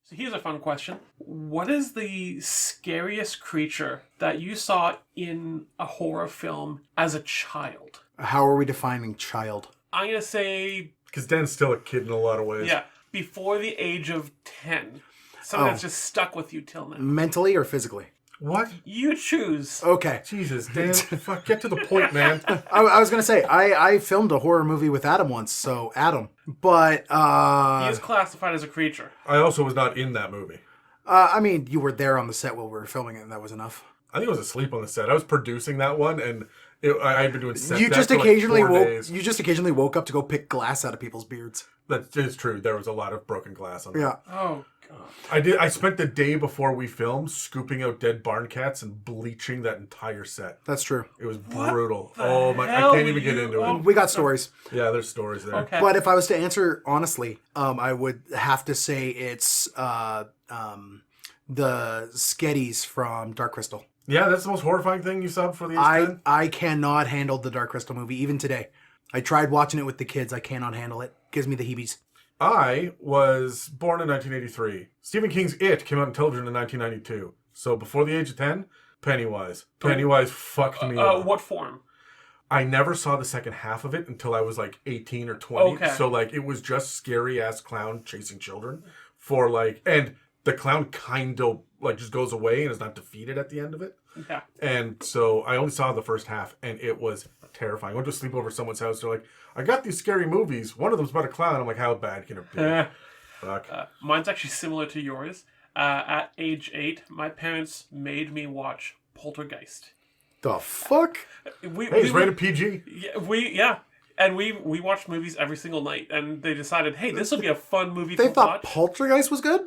So here's a fun question. What is the scariest creature that you saw in a horror film as a child? How are we defining child? I'm going to say... Because Dan's still a kid in a lot of ways. Yeah, before the age of 10. Something that's just stuck with you till now. Mentally or physically? What? You choose. Okay. Jesus, Dan, fuck, get to the point, man. I was going to say, I filmed a horror movie with Adam once, so Adam. But, He is classified as a creature. I also was not in that movie. I mean, you were there on the set while we were filming it, and that was enough. I think I was asleep on the set. I was producing that one, and I had been doing set You just for occasionally like 4 woke. days. You just occasionally woke up to go pick glass out of people's beards. That is true. There was a lot of broken glass on Yeah. Oh, God. I spent the day before we filmed scooping out dead barn cats and bleaching that entire set. That's true. It was brutal. the I hell can't even get into it. We got stories. Yeah, there's stories there. Okay. But if I was to answer honestly, I would have to say it's the Sketties from Dark Crystal. Yeah, that's the most horrifying thing you saw before the age of 10? I cannot handle the Dark Crystal movie, even today. I tried watching it with the kids. I cannot handle it. Gives me the heebies. I was born in 1983. Stephen King's It came out on television in 1992. So before the age of 10, Pennywise. Pennywise fucked me up. What form? I never saw the second half of it until I was like 18 or 20. Okay. So like it was just scary ass clown chasing children for like, and the clown kind of like just goes away and is not defeated at the end of it. Yeah. And so I only saw the first half and it was terrifying. I went to sleep over at someone's house. They're like, I got these scary movies. One of them's about a clown. I'm like, how bad can it be? Fuck. Mine's actually similar to yours. At age 8, my parents made me watch Poltergeist. The fuck? Hey, it's rated PG. Yeah, and we watched movies every single night, and they decided, hey, this will be a fun movie They to thought watch. Poltergeist was good?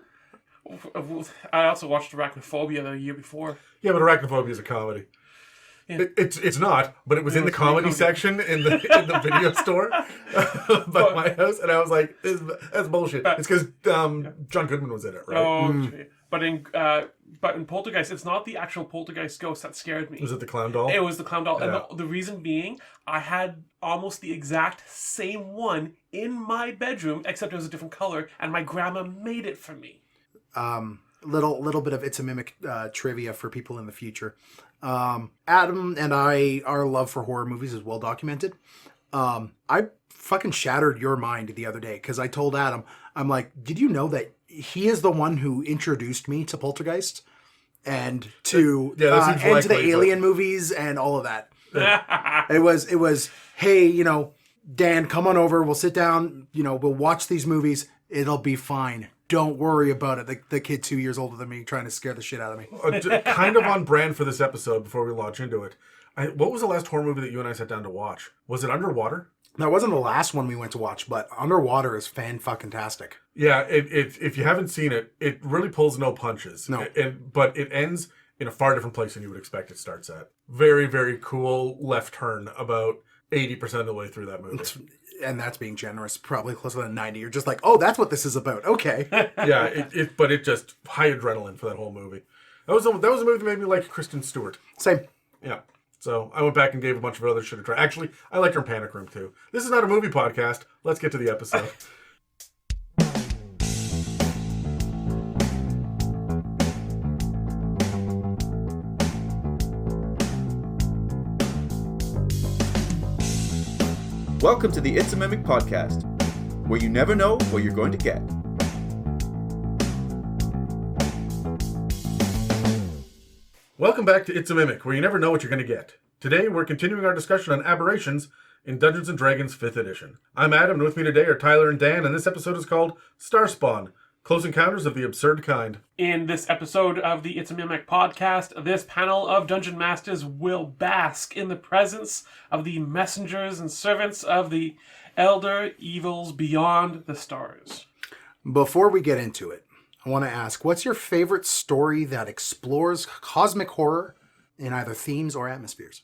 I also watched Arachnophobia the year before. Yeah, but Arachnophobia is a comedy. Yeah. It's not, but it was in the comedy section in the video store by my house, and I was like, "That's bullshit." It's because John Goodman was in it, right? Oh, but in Poltergeist, it's not the actual Poltergeist ghost that scared me. Was it the clown doll? It was the clown doll, Yeah. and the reason being, I had almost the exact same one in my bedroom, except it was a different color, and my grandma made it for me. Little bit of It's a Mimic trivia for people in the future. Adam and our love for horror movies is well documented. I fucking shattered your mind the other day because I told Adam, I'm like, did you know that he is the one who introduced me to Poltergeist and to and to the Alien movies and all of that. It was hey, Dan, come on over. We'll sit down. We'll watch these movies. It'll be fine. Don't worry about it. The kid 2 years older than me trying to scare the shit out of me. Kind of on brand for this episode before we launch into it. What was the last horror movie that you and I sat down to watch? Was it Underwater? That wasn't the last one we went to watch, but Underwater is fan-fucking-tastic. Yeah, if you haven't seen it, it really pulls no punches. No. But it ends in a far different place than you would expect it starts at. Very, very cool left turn about 80% of the way through that movie. And that's being generous, probably closer than 90. You're just like, oh, that's what this is about. Okay. Yeah, but it just high adrenaline for that whole movie. That was a movie that made me like Kristen Stewart. Same. Yeah. So I went back and gave a bunch of other shit a try. Actually, I liked her in Panic Room too. This is not a movie podcast. Let's get to the episode. Welcome to the It's a Mimic podcast, where you never know what you're going to get. Welcome back to It's a Mimic, where you never know what you're going to get. Today, we're continuing our discussion on aberrations in Dungeons & Dragons 5th edition. I'm Adam, and with me today are Tyler and Dan, and this episode is called Starspawn, Close Encounters of the Absurd Kind. In this episode of the It's a Mimic podcast, this panel of Dungeon Masters will bask in the presence of the messengers and servants of the elder evils beyond the stars. Before we get into it, I want to ask, what's your favorite story that explores cosmic horror in either themes or atmospheres?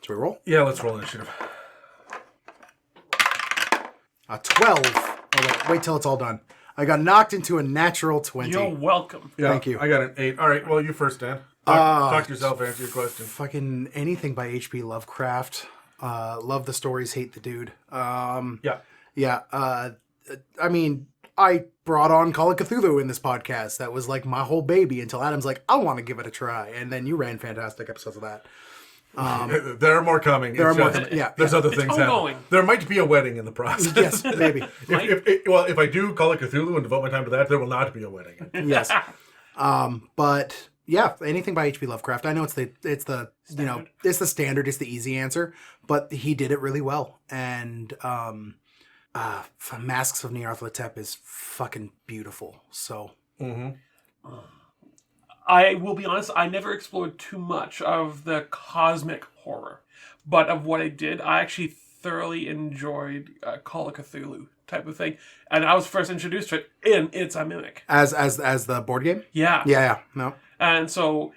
Should we roll? Yeah, let's roll initiative. A 12. Oh, wait till it's all done. I got knocked into a natural 20. You're welcome. Yeah, Thank you. I got an 8. All right, well, you first, Dan. Talk to yourself, answer your question. Fucking anything by H.P. Lovecraft. Love the stories, hate the dude. Yeah. Yeah. I mean, I brought on Call of Cthulhu in this podcast. That was like my whole baby until Adam's like, I want to give it a try. And then you ran fantastic episodes of that. There are more coming. There are It's more just- coming, yeah. There's other It's things ongoing. happening. There might be a wedding in the process. Yes, maybe. If I do Call of Cthulhu and devote my time to that, there will not be a wedding. Yes. But yeah, anything by H.P. Lovecraft. I know it's the you know, it's the standard, it's the easy answer, but he did it really well. And Masks of Nyarlathotep is fucking beautiful. So I will be honest, I never explored too much of the cosmic horror. But of what I did, I actually thoroughly enjoyed Call of Cthulhu type of thing. And I was first introduced to it in It's a Mimic. as the board game? Yeah. Yeah, no. And so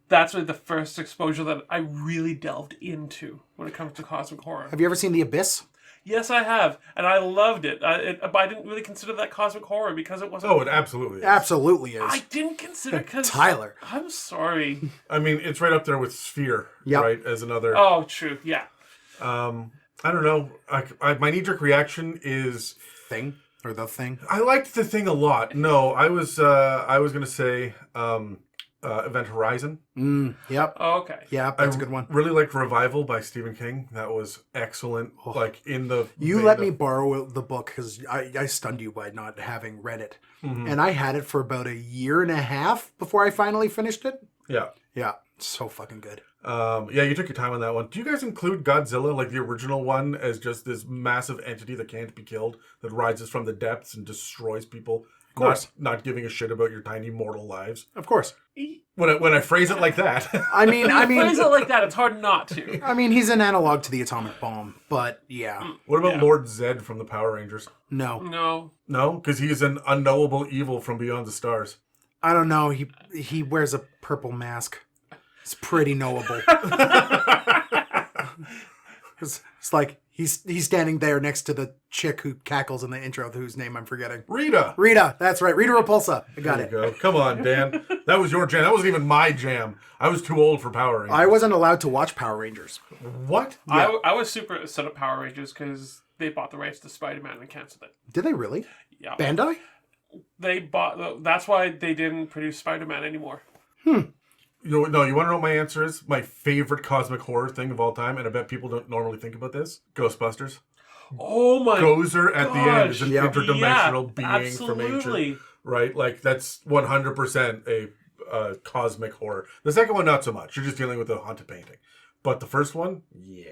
that's really the first exposure that I really delved into when it comes to cosmic horror. Have you ever seen The Abyss? Yes, I have. And I loved it. But I didn't really consider that cosmic horror because it wasn't... Oh, it absolutely is. Absolutely is. I didn't consider it because... Tyler. I'm sorry. I mean, it's right up there with Sphere, Yep. right? As another. Oh, true. Yeah. I don't know. My knee-jerk reaction is Thing? Or The Thing? I liked the thing a lot. No, I was gonna say Event Horizon. Yep. Oh, okay. Yeah, that's a good one. Really liked Revival by Stephen King. That was excellent. Like in the You vein let of- me borrow the book because I stunned you by not having read it. Mm-hmm. And I had it for about a year and a half before I finally finished it. Yeah. Yeah, so fucking good. Yeah, you took your time on that one. Do you guys include Godzilla, like the original one, as just this massive entity that can't be killed, that rises from the depths and destroys people? Of course. Not giving a shit about your tiny mortal lives. Of course. When I phrase it like that. I mean, Phrase it like that, it's hard not to. he's an analog to the atomic bomb, but yeah, What about Yeah. Lord Zed from the Power Rangers? no, No. No, because he's an unknowable evil from beyond the stars. I don't know. He wears a purple mask. It's pretty knowable. It's like he's standing there next to the chick who cackles in the intro, whose name I'm forgetting. Rita! That's right. Rita Repulsa. I got There it. you go. Come on, Dan. That was your jam. That wasn't even my jam. I was too old for Power Rangers. I wasn't allowed to watch Power Rangers. What? I was super upset at Power Rangers because they bought the rights to Spider-Man and canceled it. Did they really? Yeah. Bandai? They bought... That's why they didn't produce Spider-Man anymore. You want to know what my answer is? My favorite cosmic horror thing of all time, and I bet people don't normally think about this. Ghostbusters. Oh my Gozer at the end is an Yeah. interdimensional being absolutely. from ancient. Right? Like, that's 100% a cosmic horror. The second one, not so much. You're just dealing with a haunted painting. But the first one, yeah.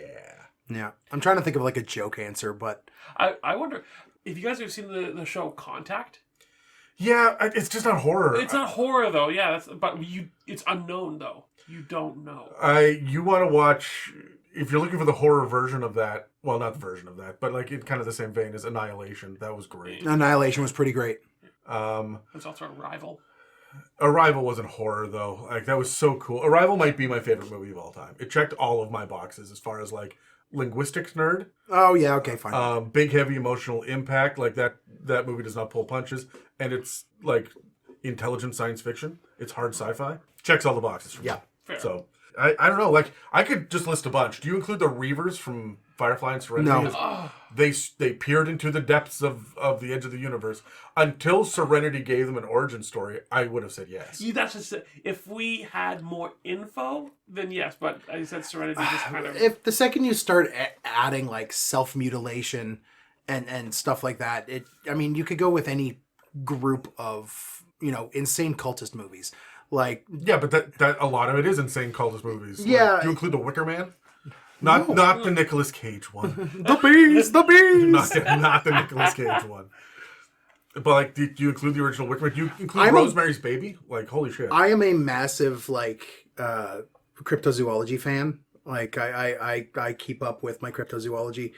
Yeah. I'm trying to think of like a joke answer, but I wonder if you guys have seen the show Contact. Yeah, it's just not horror. It's not horror though. Yeah, it's unknown though. You don't know. You want to watch, if you're looking for the horror version of that, well, not the version of that, but like in kind of the same vein as Annihilation. That was great. Annihilation was pretty great. There's also Arrival. Arrival wasn't horror though. Like, that was so cool. Arrival might be my favorite movie of all time. It checked all of my boxes as far as like linguistics nerd, Oh, yeah. Okay, fine. big heavy emotional impact. Like that movie does not pull punches, and it's like intelligent science fiction. It's hard sci-fi. Checks all the boxes for me. Yeah. Fair. So I don't know. Like, I could just list a bunch. Do you include the Reavers from Firefly and Serenity? No. They peered into the depths of the edge of the universe. Until Serenity gave them an origin story, I would have said yes. That's just it. If we had more info, then yes. But as you said, Serenity just kind of. If the second you start adding like self-mutilation and stuff like that, you could go with any group of, insane cultist movies. Like, Yeah, but that a lot of it is insane cultist movies. Like, Yeah. do you include The Wicker Man? Not the Nicolas Cage one. the bees! not the Nicolas Cage one. But like, do you include the original Wicker Man? Do you include I'm a- Rosemary's Baby? Like, holy shit. I am a massive cryptozoology fan. Like I keep up with my cryptozoology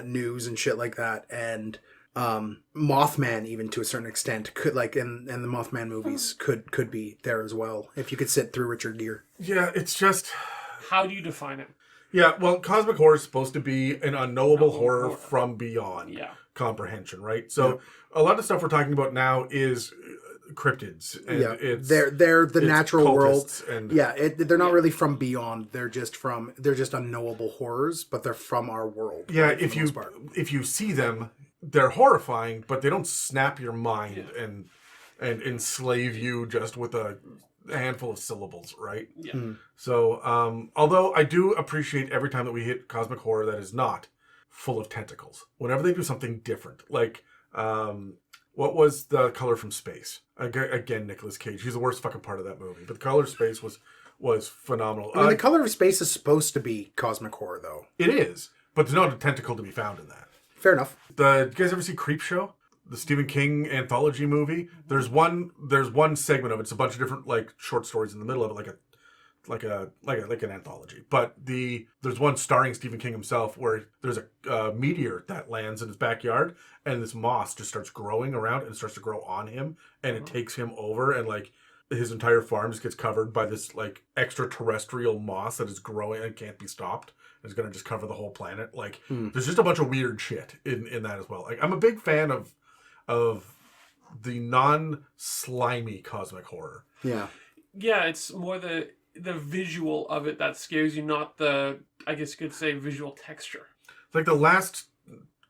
news and shit like that. And Mothman, even to a certain extent, could and the Mothman movies could be there as well if you could sit through Richard Gere. Yeah, it's just... How do you define it? Yeah, well, cosmic horror is supposed to be an unknowable horror from beyond Yeah. comprehension, right? So a lot of stuff we're talking about now is cryptids. And Yeah, it's, they're the it's natural world. cultists and They're not really from beyond. They're just unknowable horrors, but they're from our world. yeah, right, for if the you most part. if you see them, they're horrifying, but they don't snap your mind and enslave you just with a handful of syllables, right? Yeah. So, although I do appreciate every time that we hit cosmic horror that is not full of tentacles. Whenever they do something different, like, what was The Color from Space? Again, Nicolas Cage. He's the worst fucking part of that movie. But The Color of Space was phenomenal. I mean, The Color of Space is supposed to be cosmic horror, though. It is, but there's not a tentacle to be found in that. Fair enough. You guys ever see Creepshow? The Stephen King anthology movie? There's one segment of it. It's a bunch of different like short stories in the middle of it, like an anthology. But there's one starring Stephen King himself where there's a meteor that lands in his backyard, and this moss just starts growing around and starts to grow on him, and it takes him over, and like his entire farm just gets covered by this like extraterrestrial moss that is growing and can't be stopped. It's gonna just cover the whole planet. Like there's just a bunch of weird shit in that as well. Like I'm a big fan of the non-slimy cosmic horror. Yeah. Yeah, it's more the visual of it that scares you, not the, I guess you could say, visual texture. It's like the last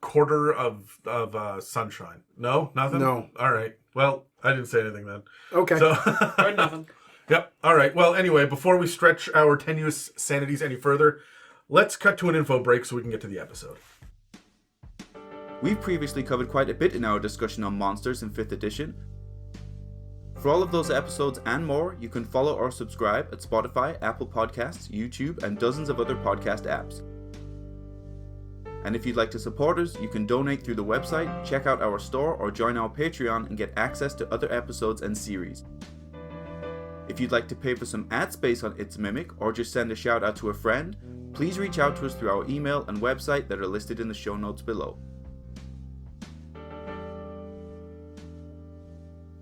quarter of Sunshine. No? Nothing? No. All right. Well, I didn't say anything then. Okay. So Or nothing. Yep. All right. Well, anyway, before we stretch our tenuous sanities any further, let's cut to an info break so we can get to the episode. We've previously covered quite a bit in our discussion on monsters in 5th edition. For all of those episodes and more, you can follow or subscribe at Spotify, Apple Podcasts, YouTube, and dozens of other podcast apps. And if you'd like to support us, you can donate through the website, check out our store, or join our Patreon and get access to other episodes and series. If you'd like to pay for some ad space on It's a Mimic, or just send a shout out to a friend, please reach out to us through our email and website that are listed in the show notes below.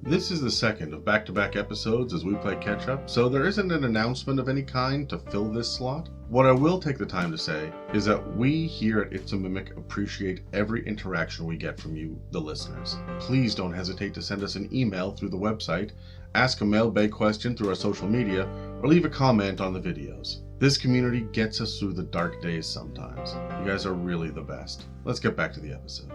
This is the second of back-to-back episodes as we play catch-up, so there isn't an announcement of any kind to fill this slot. What I will take the time to say is that we here at It's a Mimic appreciate every interaction we get from you, the listeners. Please don't hesitate to send us an email through the website, ask a mailbag question through our social media, or leave a comment on the videos. This community gets us through the dark days sometimes. You guys are really the best. Let's get back to the episode.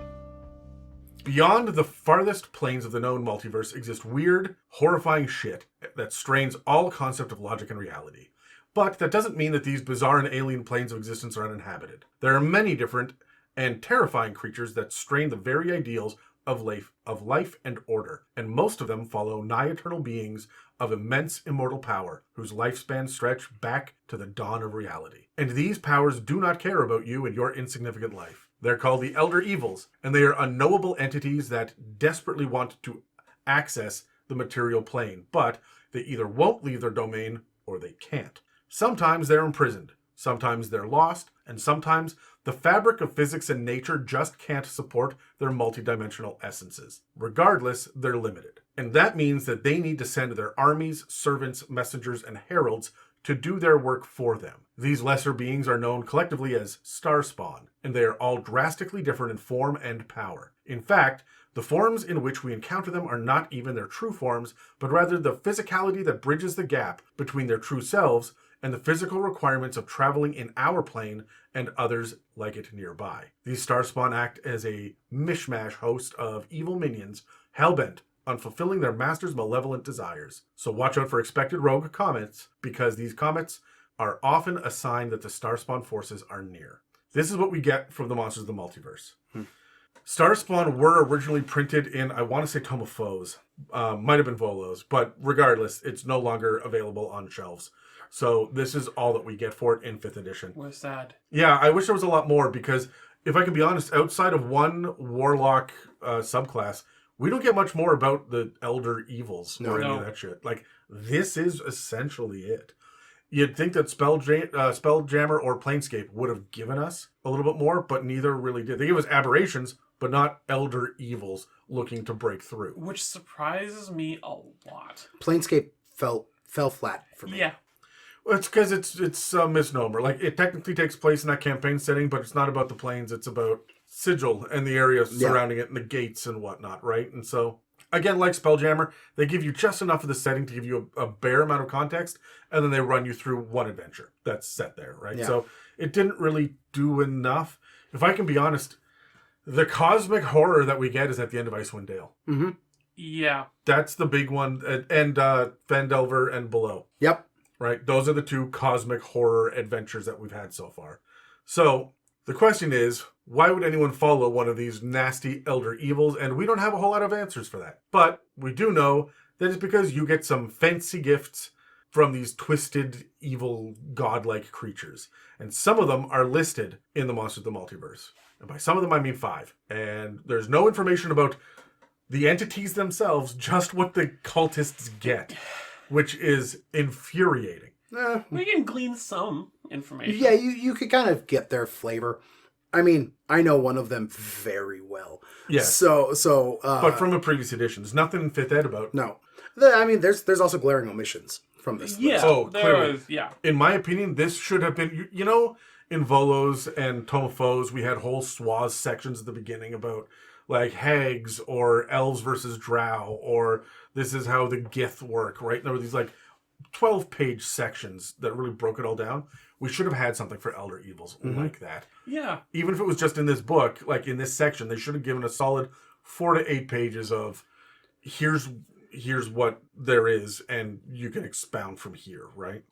Beyond the farthest planes of the known multiverse exists weird, horrifying shit that strains all concept of logic and reality. But that doesn't mean that these bizarre and alien planes of existence are uninhabited. There are many different and terrifying creatures that strain the very ideals of life and order, and most of them follow nigh-eternal beings of immense immortal power, whose lifespans stretch back to the dawn of reality. And these powers do not care about you and your insignificant life. They're called the Elder Evils, and they are unknowable entities that desperately want to access the material plane, but they either won't leave their domain or they can't. Sometimes they're imprisoned, sometimes they're lost, and sometimes the fabric of physics and nature just can't support their multidimensional essences. Regardless, they're limited. And that means that they need to send their armies, servants, messengers, and heralds to do their work for them. These lesser beings are known collectively as Starspawn, and they are all drastically different in form and power. In fact, the forms in which we encounter them are not even their true forms, but rather the physicality that bridges the gap between their true selves and the physical requirements of traveling in our plane and others like it nearby. These Starspawn act as a mishmash host of evil minions, hellbent on fulfilling their master's malevolent desires. So watch out for expected rogue comets, because these comets are often a sign that the Starspawn forces are near. This is what we get from the Monsters of the Multiverse. Starspawn were originally printed in, I want to say Tome of Foes, might have been Volos, but regardless, it's no longer available on shelves. So this is all that we get for it in 5th edition. We're sad. Yeah, I wish there was a lot more, because if I can be honest, outside of one Warlock subclass, we don't get much more about the Elder Evils or any of that shit. Like, this is essentially it. You'd think that Spelljammer or Planescape would have given us a little bit more, but neither really did. They gave us aberrations, but not Elder Evils looking to break through. Which surprises me a lot. Planescape fell flat for me. Yeah. Well, it's because it's a misnomer. Like, it technically takes place in that campaign setting, but it's not about the planes. It's about Sigil and the area surrounding it and the gates and whatnot, right? And so, again, like Spelljammer, they give you just enough of the setting to give you a bare amount of context, and then they run you through one adventure that's set there, right? Yeah. So it didn't really do enough. If I can be honest, The cosmic horror that we get is at the end of Icewind Dale. Mm-hmm. Yeah. That's the big one. And Phandelver and Below. Yep. Right? Those are the two cosmic horror adventures that we've had so far. So the question is, why would anyone follow one of these nasty elder evils? And we don't have a whole lot of answers for that. But we do know that it's because you get some fancy gifts from these twisted, evil, godlike creatures. And some of them are listed in the Monsters of the Multiverse. And by some of them, I mean 5. And there's no information about the entities themselves, just what the cultists get, which is infuriating. We can glean some information. Yeah, you could kind of get their flavor. I mean, I know one of them very well. Yeah. So. But from a previous edition, there's nothing in 5th ed about. No. I mean, there's also glaring omissions from this. Yeah. list. Oh, there clearly. was, yeah. In my opinion, this should have been, you know, in Volos and Tomofos, we had whole swaths sections at the beginning about like hags or elves versus drow, or this is how the Gith work, right? And there were these like 12-page sections that really broke it all down. We should have had something for elder evils like that. Yeah. Even if it was just in this book, like in this section, they should have given a solid 4 to 8 pages of here's what there is, and you can expound from here, right?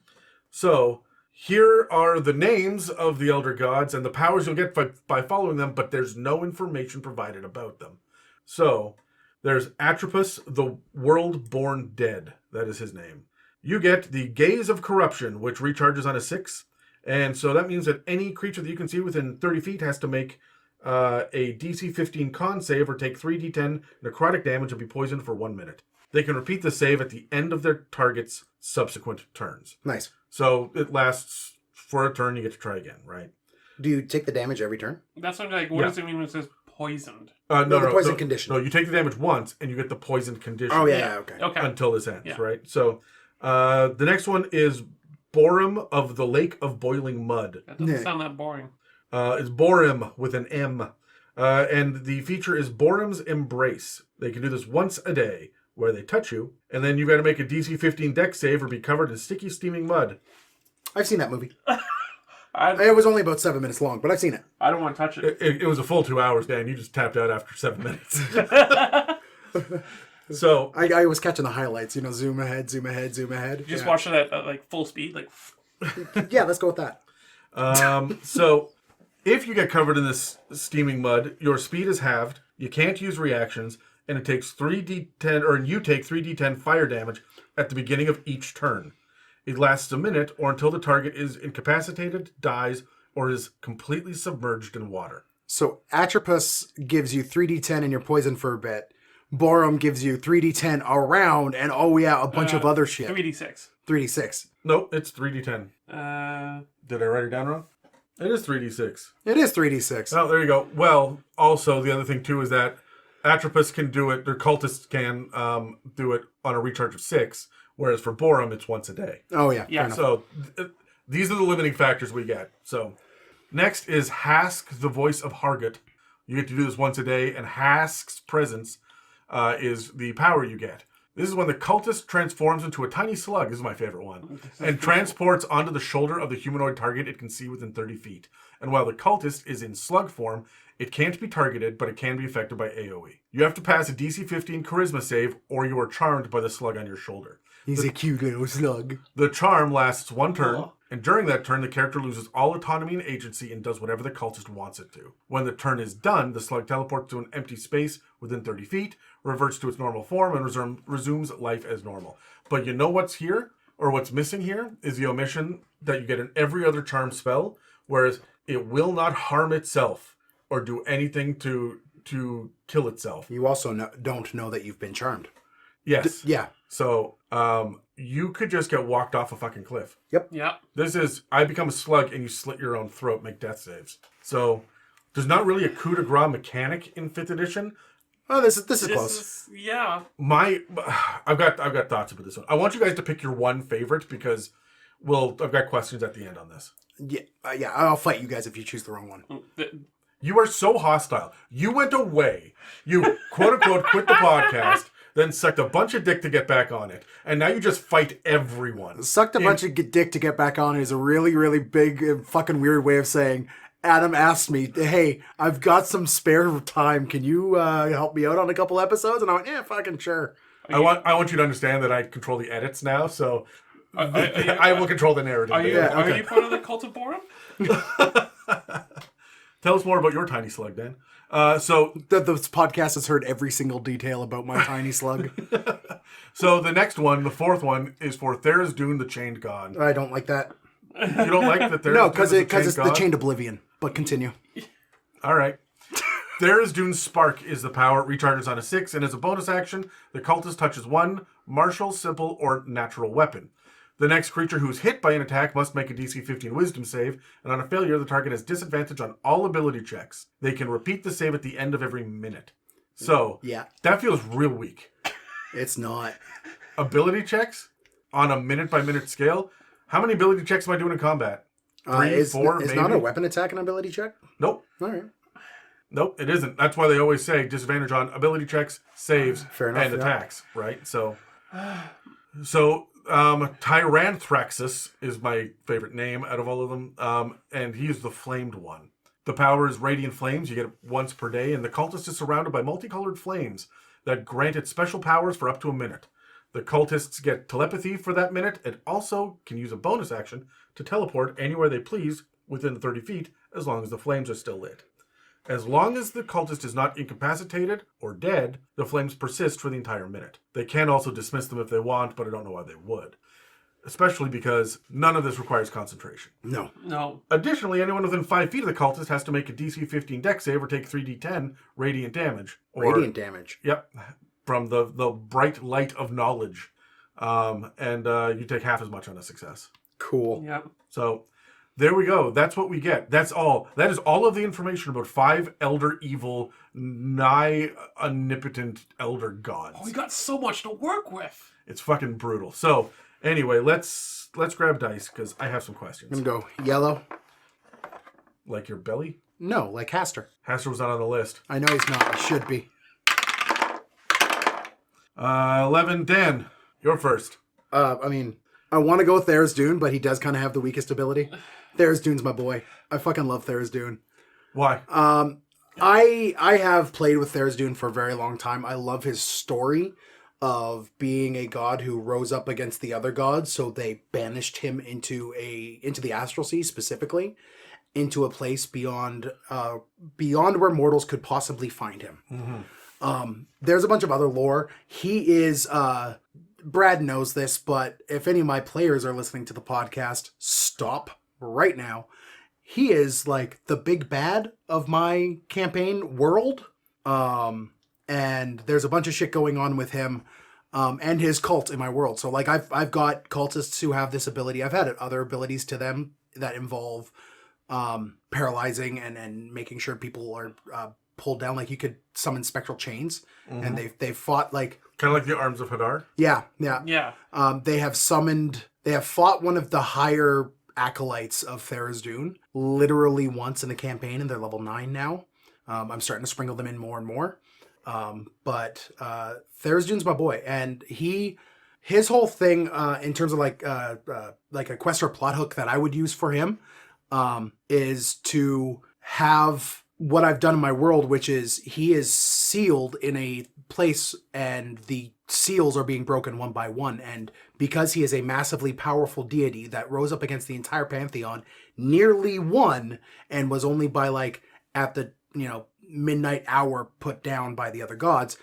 So here are the names of the elder gods and the powers you'll get by following them, but there's no information provided about them. So there's Atropos, the world-born dead. That is his name. You get the Gaze of Corruption, which recharges on a 6. And so that means that any creature that you can see within 30 feet has to make a DC 15 con save or take 3d10 necrotic damage and be poisoned for 1 minute. They can repeat the save at the end of their target's subsequent turns. Nice. So it lasts for a turn, you get to try again, right? Do you take the damage every turn? That's what I'm like, what does it mean when it says poisoned? No, the poison condition. No, you take the damage once and you get the poisoned condition. Oh, yeah, okay. Okay. Until this ends, Yeah. right? So the next one is Borum of the Lake of Boiling Mud. That doesn't Yeah. sound that boring. It's Borum with an M. And the feature is Borum's Embrace. They can do this once a day, where they touch you, and then you've got to make a DC 15 dex save or be covered in sticky, steaming mud. I've seen that movie. I It was only about 7 minutes long, but I've seen it. don't want to touch it. It was a full 2 hours, Dan. You just tapped out after 7 minutes. So I was catching the highlights, zoom ahead, zoom ahead, zoom ahead. You just watch it at like full speed, like. Yeah, let's go with that. So if you get covered in this steaming mud, your speed is halved, you can't use reactions, and it takes 3d10, or you take 3d10 fire damage at the beginning of each turn. It lasts a minute or until the target is incapacitated, dies, or is completely submerged in water. So Atropos gives you 3d10 and you're poisoned for a bit. Borum gives you 3d10 around and a bunch of other shit. 3d6. 3d6. Nope, it's 3d10. Did I write it down wrong? It is 3d6. It is 3d6. Oh, there you go. Well, also, the other thing, too, is that Atropos can do it, their cultists can do it on a recharge of 6, whereas for Borum, it's once a day. Oh, yeah. Yeah, fair enough. So these are the limiting factors we get. So next is Hask, the voice of Hargot. You get to do this once a day, and Hask's presence is the power you get. This is when the cultist transforms into a tiny slug, this is my favorite one, and transports onto the shoulder of the humanoid target it can see within 30 feet. And while the cultist is in slug form, it can't be targeted, but it can be affected by AoE. You have to pass a DC 15 charisma save, or you are charmed by the slug on your shoulder. He's a cute little slug. The charm lasts 1 turn, and during that turn, the character loses all autonomy and agency and does whatever the cultist wants it to. When the turn is done, the slug teleports to an empty space within 30 feet, reverts to its normal form, and resumes life as normal. But you know what's here, or what's missing here, is the omission that you get in every other charm spell, whereas it will not harm itself or do anything to kill itself. You also don't know that you've been charmed. Yes. Yeah. So, you could just get walked off a fucking cliff. Yeah. This is, I become a slug and you slit your own throat, make death saves. So, there's not really a coup de grace mechanic in 5th edition. Oh, this is close. Yeah. I've got thoughts about this one. I want you guys to pick your one favorite because, I've got questions at the end on this. Yeah, I'll fight you guys if you choose the wrong one. You are so hostile. You went away. You, quote unquote, quit the podcast, then sucked a bunch of dick to get back on it. And now you just fight everyone. Sucked a bunch of dick to get back on is a really, really big, fucking weird way of saying Adam asked me, hey, I've got some spare time. Can you help me out on a couple episodes? And I went, yeah, fucking sure. I want you to us that I control the edits now, so I will control the narrative. Are you part of the cult of Borum? Tell us more about your tiny slug, Dan. This podcast has heard every single detail about my tiny slug. So the next one, the fourth one, is for Tharizdun, the Chained God. I don't like that. You don't like that Tharizdun? No, because it's God? the Chained Oblivion. But continue. All right. Tharizdun's Spark is the power. It recharges on a 6, and as a bonus action, the cultist touches one martial, simple, or natural weapon. The next creature who is hit by an attack must make a DC 15 Wisdom save, and on a failure, the target has disadvantage on all ability checks. They can repeat the save at the end of every minute. So, yeah, that feels real weak. It's not. Ability checks on a minute-by-minute scale? How many ability checks am I doing in combat? 3, 4, maybe? Is not a weapon attack an ability check? Nope. All right. Nope, it isn't. That's why they always say disadvantage on ability checks, saves, Fair enough, and attacks, right? So Tyranthraxus is my favorite name out of all of them, and he's the flamed one. The power is radiant flames. You get it once per day, and the cultist is surrounded by multicolored flames that grant it special powers for up to a minute. The cultists get telepathy for that minute, and also can use a bonus action to teleport anywhere they please within 30 feet, as long as the flames are still lit. As long as the cultist is not incapacitated or dead, the flames persist for the entire minute. They can also dismiss them if they want, but I don't know why they would. Especially because none of this requires concentration. No. Additionally, anyone within 5 feet of the cultist has to make a DC 15 dex save or take 3d10 radiant damage. Radiant damage? Yep. From the bright light of knowledge. And you take half as much on a success. Cool. Yep. So there we go. That's what we get. That's all. That is all of the information about 5 elder evil, nigh omnipotent elder gods. Oh, we got so much to work with. It's fucking brutal. So anyway, let's grab dice because I have some questions. I'm gonna go yellow. Like your belly? No, like Haster. Haster was not on the list. I know he's not. He should be. 11, Dan. You're first. I mean, I want to go with Tharizdun, but he does kind of have the weakest ability. Tharizdun's my boy. I fucking love Tharizdun. Why? I have played with Tharizdun for a very long time. I love his story of being a god who rose up against the other gods, so they banished him into the astral sea, specifically into a place beyond where mortals could possibly find him. Mm-hmm. There's a bunch of other lore. He is Brad knows this, but if any of my players are listening to the podcast, stop right now. He is like the big bad of my campaign world. And there's a bunch of shit going on with him and his cult in my world. So like I've got cultists who have this ability. I've had other abilities to them that involve paralyzing and making sure people are pulled down. Like you could summon spectral chains, Mm-hmm. and they've fought like Kind of like the Arms of Hadar? yeah. They have fought one of the higher acolytes of Tharizdun literally once in the campaign, and they're level 9 now. I'm starting to sprinkle them in more and more. But Tharizdun's my boy, and his whole thing in terms of like a quest or plot hook that I would use for him is to have what I've done in my world, which is he is sealed in a place and the seals are being broken one by one. And because he is a massively powerful deity that rose up against the entire pantheon, nearly won, and was only by like at the, midnight hour put down by the other gods.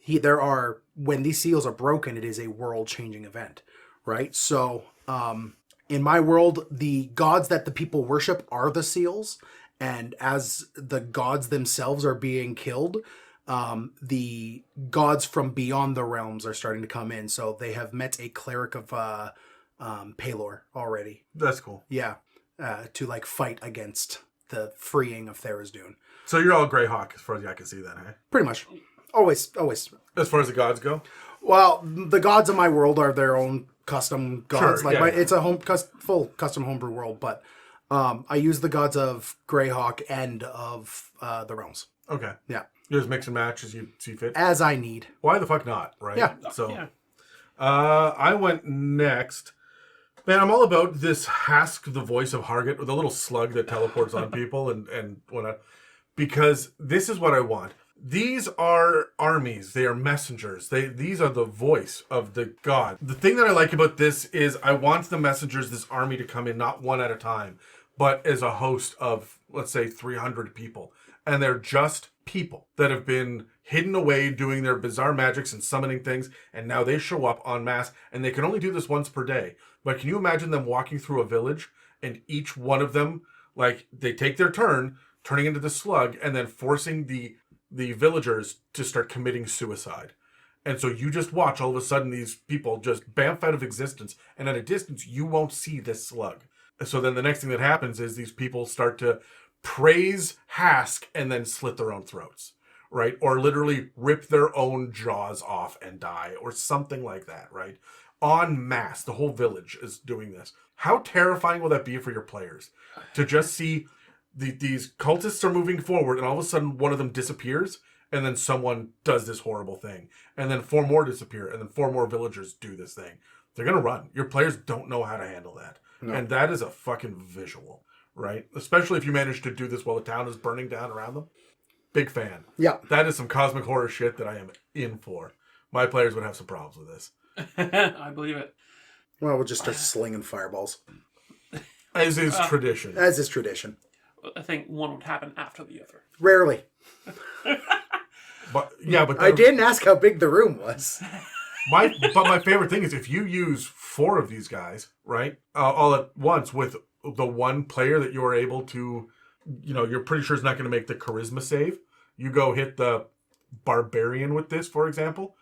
When these seals are broken, it is a world changing event, right? So, in my world, the gods that the people worship are the seals. And as the gods themselves are being killed, the gods from beyond the realms are starting to come in. So they have met a cleric of Palor already. That's cool. Yeah, to like fight against the freeing of Tharizdun. So you're all Greyhawk as far as I can see then, eh? Pretty much. Always. As far as the gods go? Well, the gods of my world are their own custom gods. Sure, It's a full custom homebrew world, but I use the gods of Greyhawk and of the realms. Okay. Yeah. You just mix and match as you see fit? As I need. Why the fuck not, right? Yeah. So, I went next. Man, I'm all about this Hask, the voice of Hargit, with a little slug that teleports on people and whatnot. Because this is what I want. These are armies. They are messengers. These are the voice of the god. The thing that I like about this is I want the messengers, this army, to come in not one at a time, but as a host of, let's say, 300 people. And they're just people that have been hidden away doing their bizarre magics and summoning things, and now they show up en masse, and they can only do this once per day. But can you imagine them walking through a village, and each one of them, like, they take their turn, turning into the slug, and then forcing the villagers to start committing suicide. And so you just watch all of a sudden these people just bamf out of existence, and at a distance you won't see this slug. So then the next thing that happens is these people start to praise Hask and then slit their own throats, right? Or literally rip their own jaws off and die, or something like that, right? En masse, the whole village is doing this. How terrifying will that be for your players? To just see these cultists are moving forward, and all of a sudden one of them disappears, and then someone does this horrible thing. And then 4 more disappear, and then 4 more villagers do this thing. They're going to run. Your players don't know how to handle that. No. And that is a fucking visual, right? Especially if you manage to do this while the town is burning down around them. Big fan. Yeah. That is some cosmic horror shit that I am in for. My players would have some problems with this. I believe it. Well, we'll just start slinging fireballs. As is tradition. As is tradition. I think one would happen after the other. Rarely. But I didn't ask how big the room was. But my favorite thing is if you use 4 of these guys, right, all at once with the one player that you're able to, you're pretty sure is not going to make the charisma save. You go hit the barbarian with this, for example.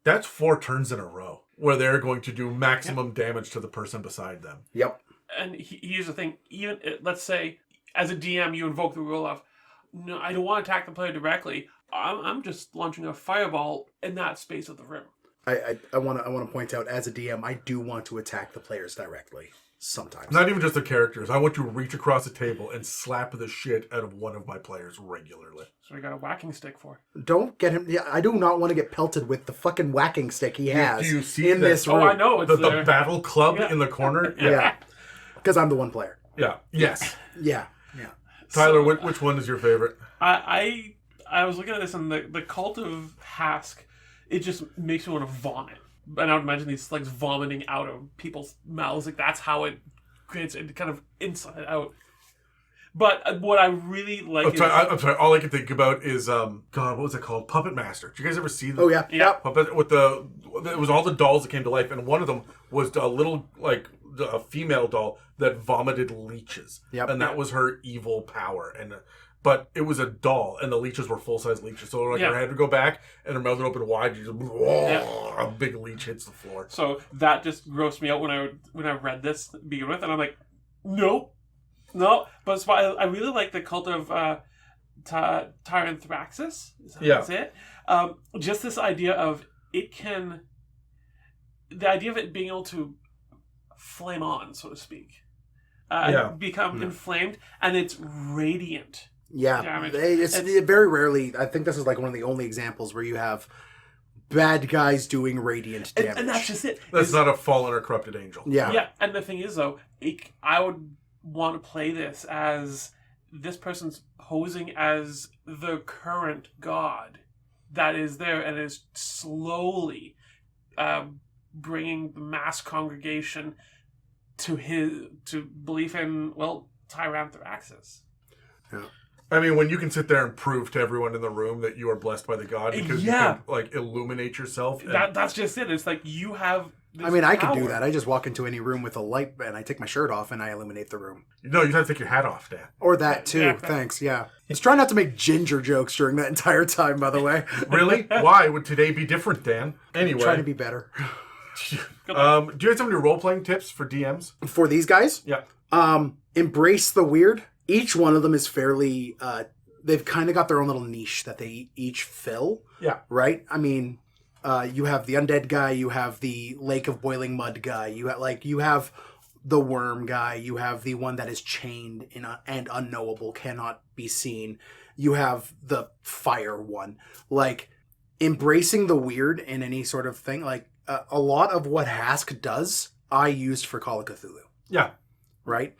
That's 4 turns in a row where they're going to do maximum damage to the person beside them. Yep. And here's the thing. Even let's say, as a DM, you invoke the rule of, no, I don't want to attack the player directly. I'm just launching a fireball in that space of the room. I want to point out, as a DM, I do want to attack the players directly. Sometimes. Not even just the characters. I want to reach across the table and slap the shit out of one of my players regularly. So we got a whacking stick for. Don't get him. Yeah, I do not want to get pelted with the fucking whacking stick he has. Do you see in this room? Oh, I know. It's the battle club in the corner? Yeah. Because I'm the one player. Yeah. Yes. Yeah. Tyler, which one is your favorite? I was looking at this, and the cult of Hask, it just makes me want to vomit. And I would imagine these slugs vomiting out of people's mouths. Like, that's how it creates it kind of inside out. But what I really like I'm sorry. All I can think about is, God, what was it called? Puppet Master. Did you guys ever see that? Oh, yeah. Yep. Puppet with it was all the dolls that came to life, and one of them was a little, a female doll that vomited leeches. Yep. And that was her evil power. But it was a doll, and the leeches were full-size leeches. So her head would go back, and her mouth would open wide. You just, a big leech hits the floor. So that just grossed me out when I read this to begin with, and I'm like, no. But it's why I really like the cult of Tyranthraxis. That's it. Just this idea of the idea of it being able to flame on, so to speak, become inflamed, and it's radiant. Yeah, it's very rarely. I think this is like one of the only examples where you have bad guys doing radiant damage. And that's just it. That's not a fallen or corrupted angel. Yeah, and the thing is, though, I would want to play this as this person's posing as the current god that is there and is slowly bringing the mass congregation to belief in, Tyranthraxis. Yeah. I mean, when you can sit there and prove to everyone in the room that you are blessed by the god because you can, illuminate yourself. That's just it. It's like you have this I power. can do that. I just walk into any room with a light and I take my shirt off and I illuminate the room. No, you have to take your hat off, Dan. Or that too. Yeah. Thanks. Yeah. He's trying not to make ginger jokes during that entire time, by the way. Really? Why would today be different, Dan? Anyway. I'm trying to be better. Do you guys have any role-playing tips for DMs? For these guys? Yeah. Embrace the weird. Each one of them is fairly, they've kind of got their own little niche that they each fill. Yeah. Right? I mean, you have the undead guy, you have the lake of boiling mud guy, you have the worm guy, you have the one that is chained and unknowable, cannot be seen. You have the fire one. Like, embracing the weird in any sort of thing. Like, a lot of what Hask does, I used for Call of Cthulhu. Yeah. Right?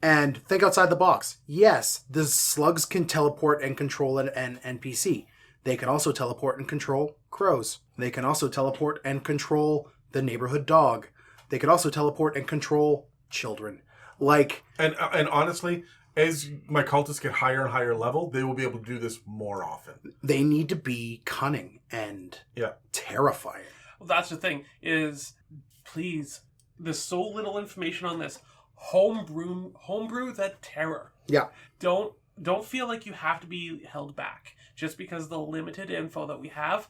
And think outside the box. Yes, the slugs can teleport and control an NPC. They can also teleport and control crows. They can also teleport and control the neighborhood dog. They could also teleport and control children. Like, and honestly, as my cultists get higher and higher level, they will be able to do this more often. they need to be cunning and terrifying. Well, that's the thing, is please, there's so little information on this. Homebrew that terror. Yeah. Don't feel like you have to be held back just because of the limited info that we have.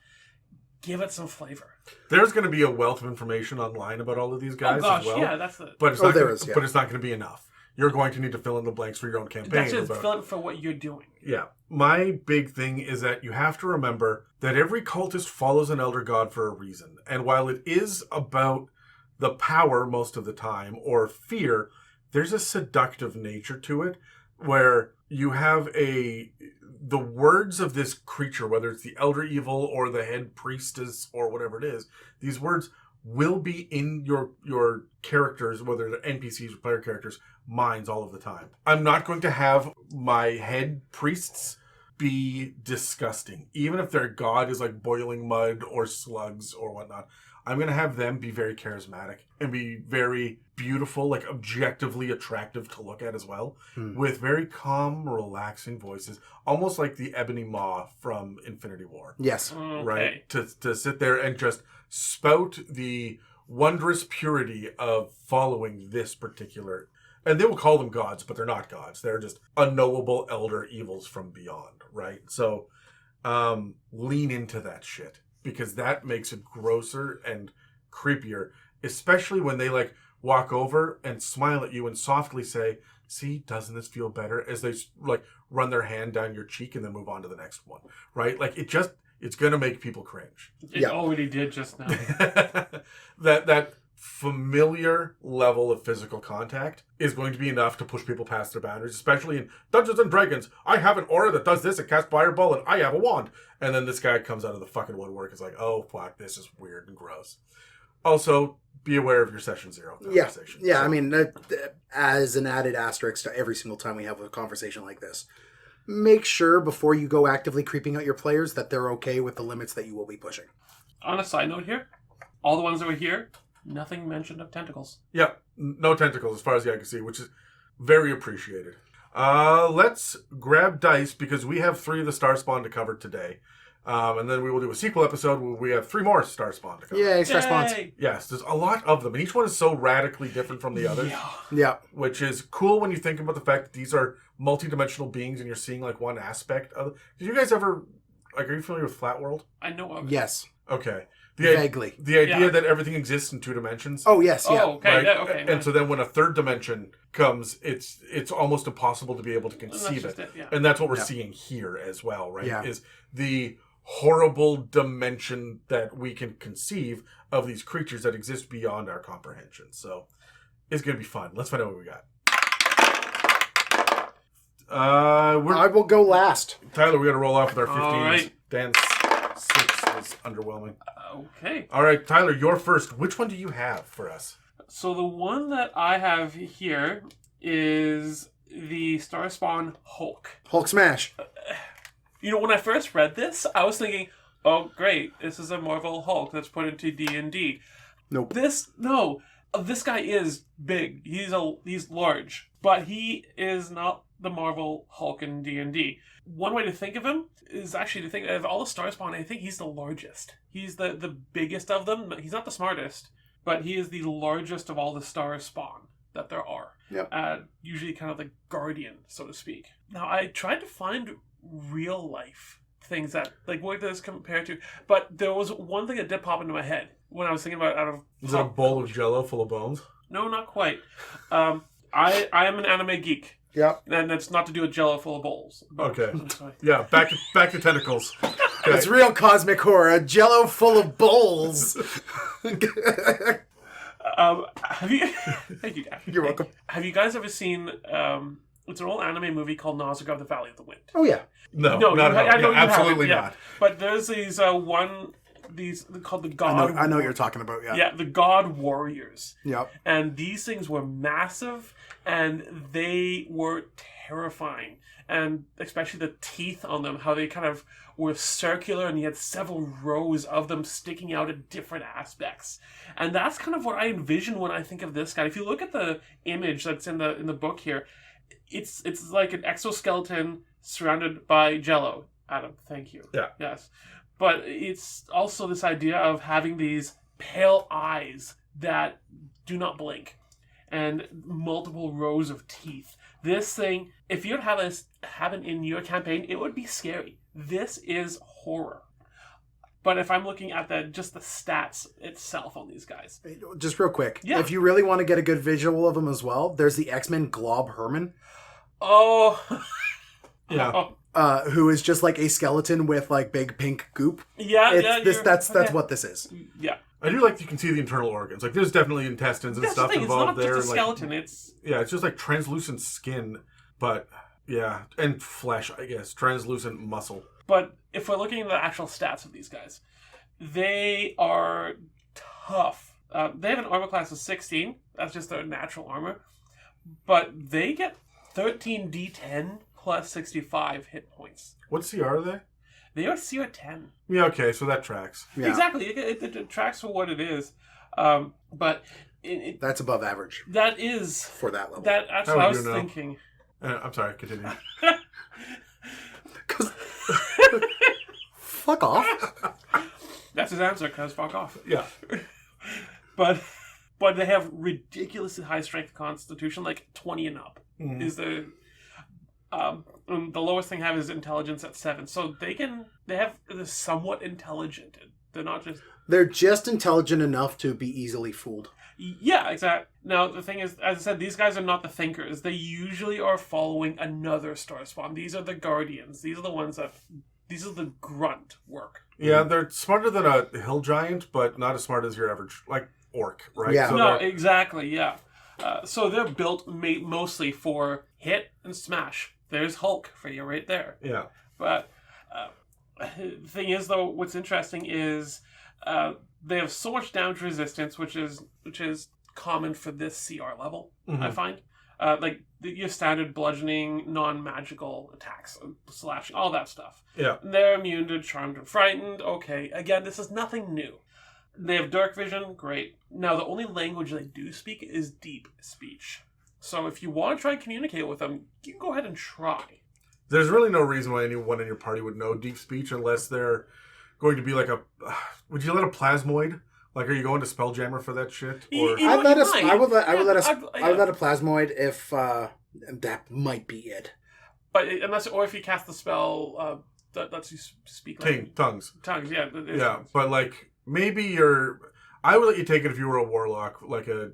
Give it some flavor. There's going to be a wealth of information online about all of these guys as well. Yeah, that's the. But it's not but it's not going to be enough. You're going to need to fill in the blanks for your own campaign. That's just fill it for what you're doing. Yeah. My big thing is that you have to remember that every cultist follows an elder god for a reason. And while it is about the power most of the time, or fear, there's a seductive nature to it where you have the words of this creature, whether it's the elder evil or the head priestess or whatever it is, these words will be in your characters, whether they're NPCs or player characters, minds all of the time. I'm not going to have my head priests be disgusting, even if their god is like boiling mud or slugs or whatnot. I'm going to have them be very charismatic and be very beautiful, like objectively attractive to look at as well, with very calm, relaxing voices, almost like the Ebony Maw from Infinity War. Yes. Okay. Right? To sit there and just spout the wondrous purity of following this particular... And they will call them gods, but they're not gods. They're just unknowable elder evils from beyond, right? So lean into that shit, because that makes it grosser and creepier, especially when they like walk over and smile at you and softly say, "See, doesn't this feel better?" as they like run their hand down your cheek and then move on to the next one, right? Like it's going to make people cringe. It already did just now. that familiar level of physical contact is going to be enough to push people past their boundaries, especially in Dungeons and Dragons. I have an aura that does this, it casts fireball, and I have a wand. And then this guy comes out of the fucking woodwork and is like, oh, fuck, this is weird and gross. Also, be aware of your session zero conversation. Yeah, so. I mean, as an added asterisk to every single time we have a conversation like this, make sure before you go actively creeping out your players that they're okay with the limits that you will be pushing. On a side note here, all the ones that were here, nothing mentioned of tentacles. Yeah, no tentacles as far as I can see, which is very appreciated. Let's grab dice because we have 3 of the Star Spawn to cover today. And then we will do a sequel episode where we have 3 more Star Spawn to cover. Yay, Star Spawns. Yes, there's a lot of them. And each one is so radically different from the others. Yeah. Which is cool when you think about the fact that these are multi-dimensional beings and you're seeing like one aspect of it. Did you guys ever, like, are you familiar with Flat World? I know of it. Yes. Okay. Vaguely. The idea that everything exists in 2 dimensions. Oh, yes, yeah. Oh, okay, Right? yeah, okay. And so then when a 3rd dimension comes, it's almost impossible to be able to conceive it. Yeah. And that's what we're seeing here as well, right? Yeah. Is the horrible dimension that we can conceive of these creatures that exist beyond our comprehension. So it's going to be fun. Let's find out what we got. I will go last. Tyler, we got to roll off with our 15s. All right. Dan's 6 was underwhelming. Okay. All right, Tyler, you're first. Which one do you have for us? So the one that I have here is the Star Spawn Hulk. Hulk smash. You know, when I first read this, I was thinking, oh, great, this is a Marvel Hulk that's put into D&D. Nope. This guy is big. He's large, but he is not the Marvel Hulk in D&D. One way to think of him is actually to think of all the Star Spawn, I think he's the largest. He's the biggest of them. He's not the smartest, but he is the largest of all the Star Spawn that there are. Yep. Usually kind of the guardian, so to speak. Now, I tried to find real life things that, like, what does this compare to? But there was one thing that did pop into my head when I was thinking about it out of... Is it a bowl of Jell-O full of bones? No, not quite. I am an anime geek. Yeah. And it's not to do with Jell-O full of bowls. Okay. Yeah, back to tentacles. Okay. It's real cosmic horror. Jell-O full of bowls. Have you... Thank you, Dan. You're welcome. Have you guys ever seen... it's an old anime movie called Nausicaa of the Valley of the Wind. Oh, yeah. No, No, not at all. I know you Absolutely haven't, not. But there's these one they're called the God. I know what you're talking about. Yeah. Yeah, the God Warriors. Yep. And these things were massive, and they were terrifying. And especially the teeth on them, how they kind of were circular, and you had several rows of them sticking out at different aspects. And that's kind of what I envision when I think of this guy. If you look at the image that's in the book here, it's like an exoskeleton surrounded by jello. Adam, thank you. Yeah. Yes. But it's also this idea of having these pale eyes that do not blink and multiple rows of teeth. This thing, if you'd have it in your campaign, it would be scary. This is horror. But if I'm looking at just the stats itself on these guys. Just real quick. Yeah. If you really want to get a good visual of them as well, there's the X-Men Glob Herman. Oh. Yeah. Who is just like a skeleton with like big pink goop. Yeah, That's what this is. Yeah. I do like you can see the internal organs. Like there's definitely intestines and That's stuff the thing. involved there. It's not just a skeleton. Like, It's it's just like translucent skin, but yeah, and flesh. I guess translucent muscle. But if we're looking at the actual stats of these guys, they are tough. They have an armor class of 16. That's just their natural armor. But they get 13 d10 plus 65 hit points. What CR are they? They are CR 10. Yeah, okay, so that tracks. Yeah. Exactly. It tracks for what it is. But That's above average that is... for that level. That's How what I would was you know? thinking. I'm sorry, continue. Fuck off. That's his answer, cuz fuck off. Yeah. But they have ridiculously high strength constitution, like 20 and up. Mhm. Is the the lowest thing they have is intelligence at 7. So they're somewhat intelligent. They're not just... They're just intelligent enough to be easily fooled. Yeah, exactly. Now, the thing is, as I said, these guys are not the thinkers. They usually are following another star spawn. These are the guardians. These are the ones that... These are the grunt work. Yeah, they're smarter than a hill giant, but not as smart as your average, like, orc, right? Yeah. So No, they're- exactly, yeah. So they're built mostly for hit and smash. There's Hulk for you right there. yeah. But the thing is, though, what's interesting is they have so much damage resistance, which is common for this CR level, I find. Like your standard bludgeoning, non-magical attacks, slashing, all that stuff. Yeah. They're immune to charmed and frightened. Okay, again, this is nothing new. They have dark vision, great. Now, the only language they do speak is deep speech. So if you want to try and communicate with them, you can go ahead and try. There's really no reason why anyone in your party would know deep speech unless they're going to be like a... would you let a plasmoid? Like, are you going to Spelljammer for that shit? Or You know, I would let Yeah. a plasmoid if that might be it. But if you cast the spell that lets you speak like tongues. tongues, yeah. it is Yeah, tongues. but like maybe you're... I would let you take it if you were a warlock, like a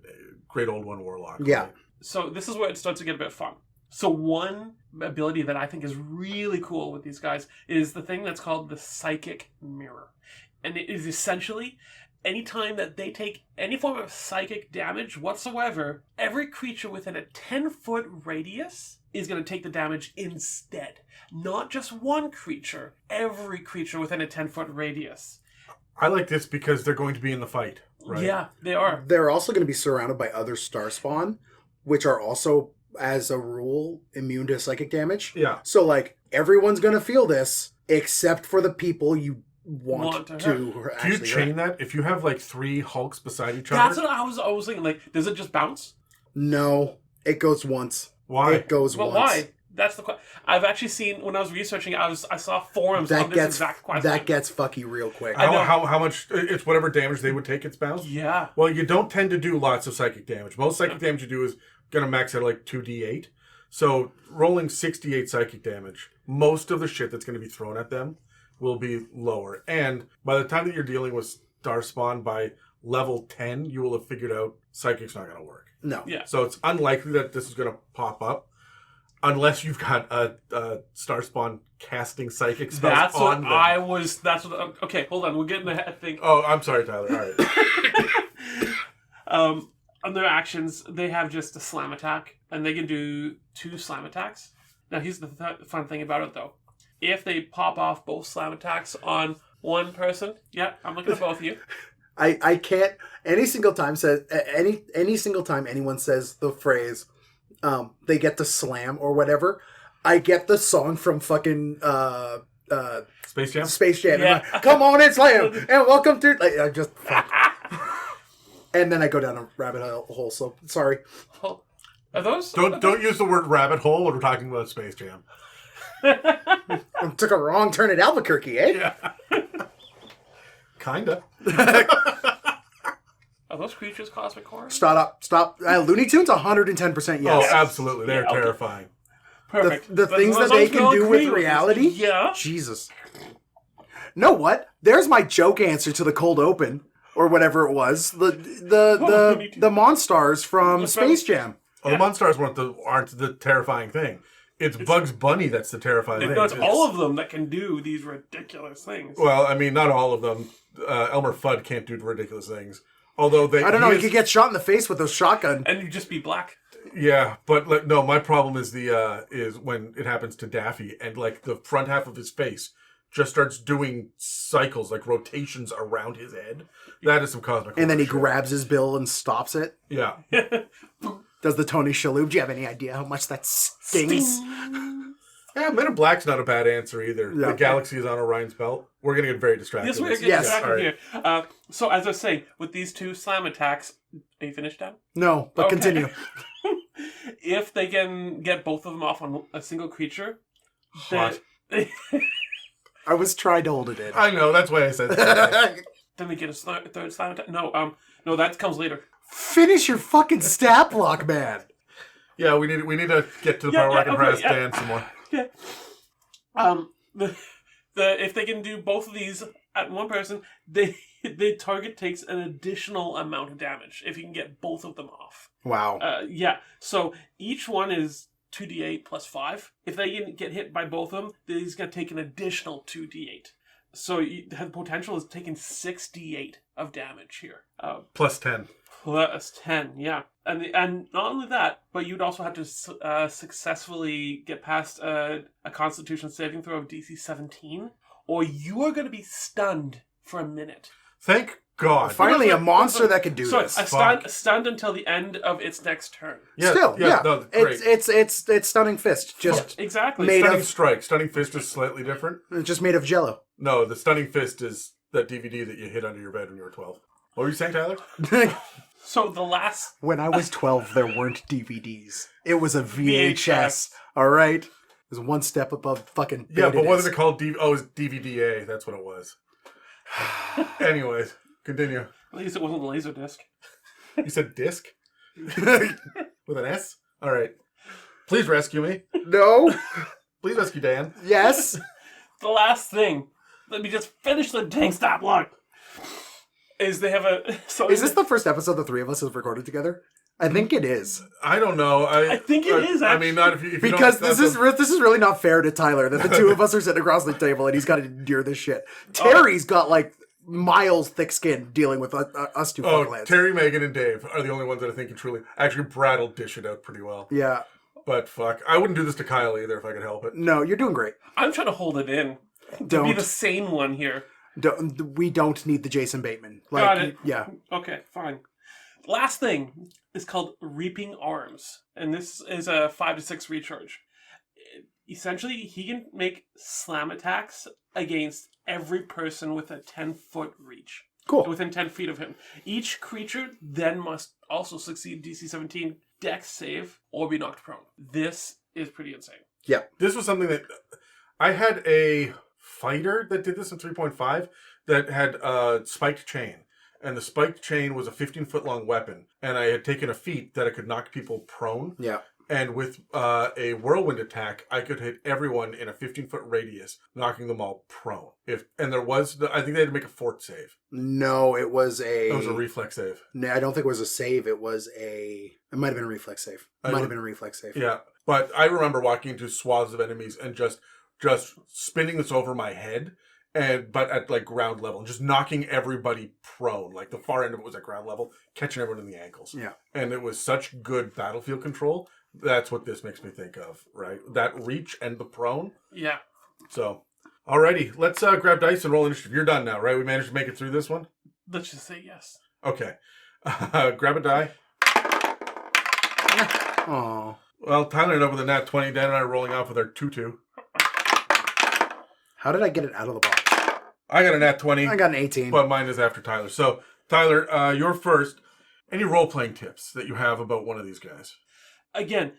great old one warlock. Yeah. Right? So this is where it starts to get a bit fun. So one ability that I think is really cool with these guys is the thing that's called the psychic mirror. And it is essentially anytime that they take any form of psychic damage whatsoever, every creature within a 10-foot radius is going to take the damage instead. Not just one creature, every creature within a 10-foot radius. I like this because they're going to be in the fight, right? Yeah, they are. They're also going to be surrounded by other star spawn, which are also, as a rule, immune to psychic damage. Yeah. So, like, everyone's going to feel this, except for the people you want to Do you actually chain hurt. that? If you have like 3 Hulks beside each other? That's what I was thinking. Like, does it just bounce? No, it goes once. Why? It goes Well, once. why? That's the question. I've actually seen, when I was researching, I saw forums on That this gets exact question. that gets fucky real quick. I know. How much? It's whatever damage they would take. It's bounce. Yeah. Well, you don't tend to do lots of psychic damage. Most psychic damage you do is gonna max out like 2d8. So rolling 68 psychic damage, most of the shit that's gonna be thrown at them will be lower. And by the time that you're dealing with Starspawn by level 10, you will have figured out psychic's not gonna work. No. Yeah. So it's unlikely that this is gonna pop up. Unless you've got a Starspawn casting psychic spells That's on what them. okay, hold on. We're getting ahead thing. Oh, I'm sorry, Tyler. All right. On their actions, they have just a slam attack, and they can do 2 slam attacks. Now, here's the fun thing about it, though. If they pop off both slam attacks on one person. Yeah, I'm looking at both of you. I can't any single time anyone says the phrase they get to slam or whatever, I get the song from fucking Space Jam? Space Jam. Yeah. Like, come on and slam and welcome to like I just and then I go down a rabbit hole, so sorry. Oh, are those? Don't use the word rabbit hole when we're talking about Space Jam. I took a wrong turn at Albuquerque, eh? Yeah. Kinda. Are those creatures cosmic horror? Stop. Looney Tunes 110% yes. Oh, absolutely. They're Yeah, okay. terrifying. Perfect. The things that as they long as we can all do agree with reality? this. Yeah. Jesus. Know what? There's my joke answer to the cold open or whatever it was. The Monstars from Space Jam. Oh, the Monstars aren't the terrifying thing. It's Bugs Bunny that's the terrifying thing. No, it's all of them that can do these ridiculous things. Well, I mean, not all of them. Elmer Fudd can't do ridiculous things. Although I don't know. He could get shot in the face with a shotgun. And you just be black. Yeah, but no, my problem is is when it happens to Daffy and like the front half of his face just starts doing cycles, like rotations around his head. That is some cosmic horror And then he shit. grabs his bill and stops it. Yeah. Does the Tony Shalhoub? Do you have any idea how much that stings? Yeah, Men in Black's not a bad answer either. Yeah. The galaxy is on Orion's belt. We're going to get very distracted. This way to get Yes. distracted All right. here. So as I say, with these two slam attacks, are you finished, Dan? No, but Okay. continue. If they can get both of them off on a single creature, Hot. then I was trying to hold it in. I know, that's why I said that. they get a third slam attack. No, that comes later. Finish your fucking stat block, man. Yeah, we need to get to the Yeah, part where I can okay, harass yeah. Dan some more. Yeah. If they can do both of these at one person, the target takes an additional amount of damage if you can get both of them off. Wow. Yeah. So each one is 2d8 plus 5. If they can get hit by both of them, then he's going to take an additional 2d8. So the potential is taking 6d8 of damage here. Plus 10. Plus 10, yeah. And not only that, but you'd also have to successfully get past a Constitution saving throw of DC 17, or you are going to be stunned for a minute. Thank God. Finally, a monster that can do So this. stunned until the end of its next turn. Yeah, Still, yeah. No, great. It's stunning fist, just Exactly. Made Stunning of- Strike. Stunning Fist is slightly different. just made of jello. No, the Stunning Fist is that DVD that you hid under your bed when you were 12. What were you saying, Tyler? So the last... When I was 12, there weren't DVDs. It was a VHS. VHS. All right, it was one step above fucking. Yeah, but Betadine. wasn't it called it was DVDA. That's what it was. Anyways, continue. At least it wasn't a laser disc. You said disc? With an S? All right. Please rescue me. No. Please rescue Dan. Yes. The last thing, let me just finish the dang stat block, is they have a... So Is this the first episode the three of us have recorded together? I think it is. I don't know. I think it is, I mean, not if you don't- Because this is that's this is really not fair to Tyler that the two of us are sitting across the table and he's got to endure this shit. Terry's got like miles thick skin dealing with us two fucking lads. Terry, Megan, and Dave are the only ones that I think can truly... Actually, Brad will dish it out pretty well. Yeah. But fuck. I wouldn't do this to Kyle either if I could help it. No, you're doing great. I'm trying to hold it in. Be Don't. the sane one here. We don't need the Jason Bateman. Like, Got it. Yeah. Okay, fine. Last thing is called Reaping Arms, and this is a 5 to 6 recharge. Essentially, he can make slam attacks against every person with a 10-foot reach. Cool. Within 10 feet of him. Each creature then must also succeed DC 17 Dex save or be knocked prone. This is pretty insane. Yeah. This was something that... I had a fighter that did this in 3.5 that had a spiked chain. And the spiked chain was a 15-foot long weapon. And I had taken a feat that I could knock people prone. Yeah. And with a whirlwind attack, I could hit everyone in a 15-foot radius, knocking them all prone. I think they had to make a fort save. No, it was a... It was a reflex save. No, I don't think it was a save. It was a... It might have been a reflex save. Yeah. But I remember walking into swaths of enemies and just spinning this over my head, but at like ground level, and just knocking everybody prone. Like the far end of it was at ground level, catching everyone in the ankles. Yeah. And it was such good battlefield control. That's what this makes me think of, right? That reach and the prone. Yeah. So, Alrighty, let's grab dice and roll initiative. You're done now, right? We managed to make it through this one? Let's just say yes. Okay. Grab a die. Oh. Well, Tyler ended up with a nat 20. Dan and I are rolling off with our 2-2. How did I get it out of the box? I got a nat 20. I got an 18. But mine is after Tyler. So, Tyler, you're first. Any role-playing tips that you have about one of these guys? Again,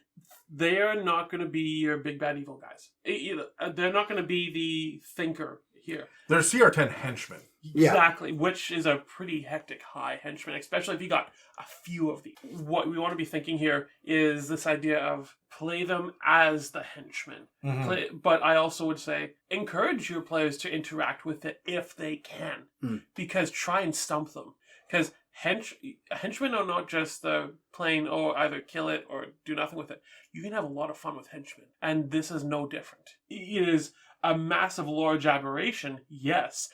they're not going to be your big bad evil guys. They're not going to be the thinker here. They're CR10 henchmen. Yeah. Exactly, which is a pretty hectic high henchman, especially if you got a few of these. What we want to be thinking here is this idea of play them as the henchmen. But I also would say encourage your players to interact with it if they can, because try and stump them. Because henchmen are not just the plain, either kill it or do nothing with it. You can have a lot of fun with henchmen, and this is no different. It is a massive large aberration, yes.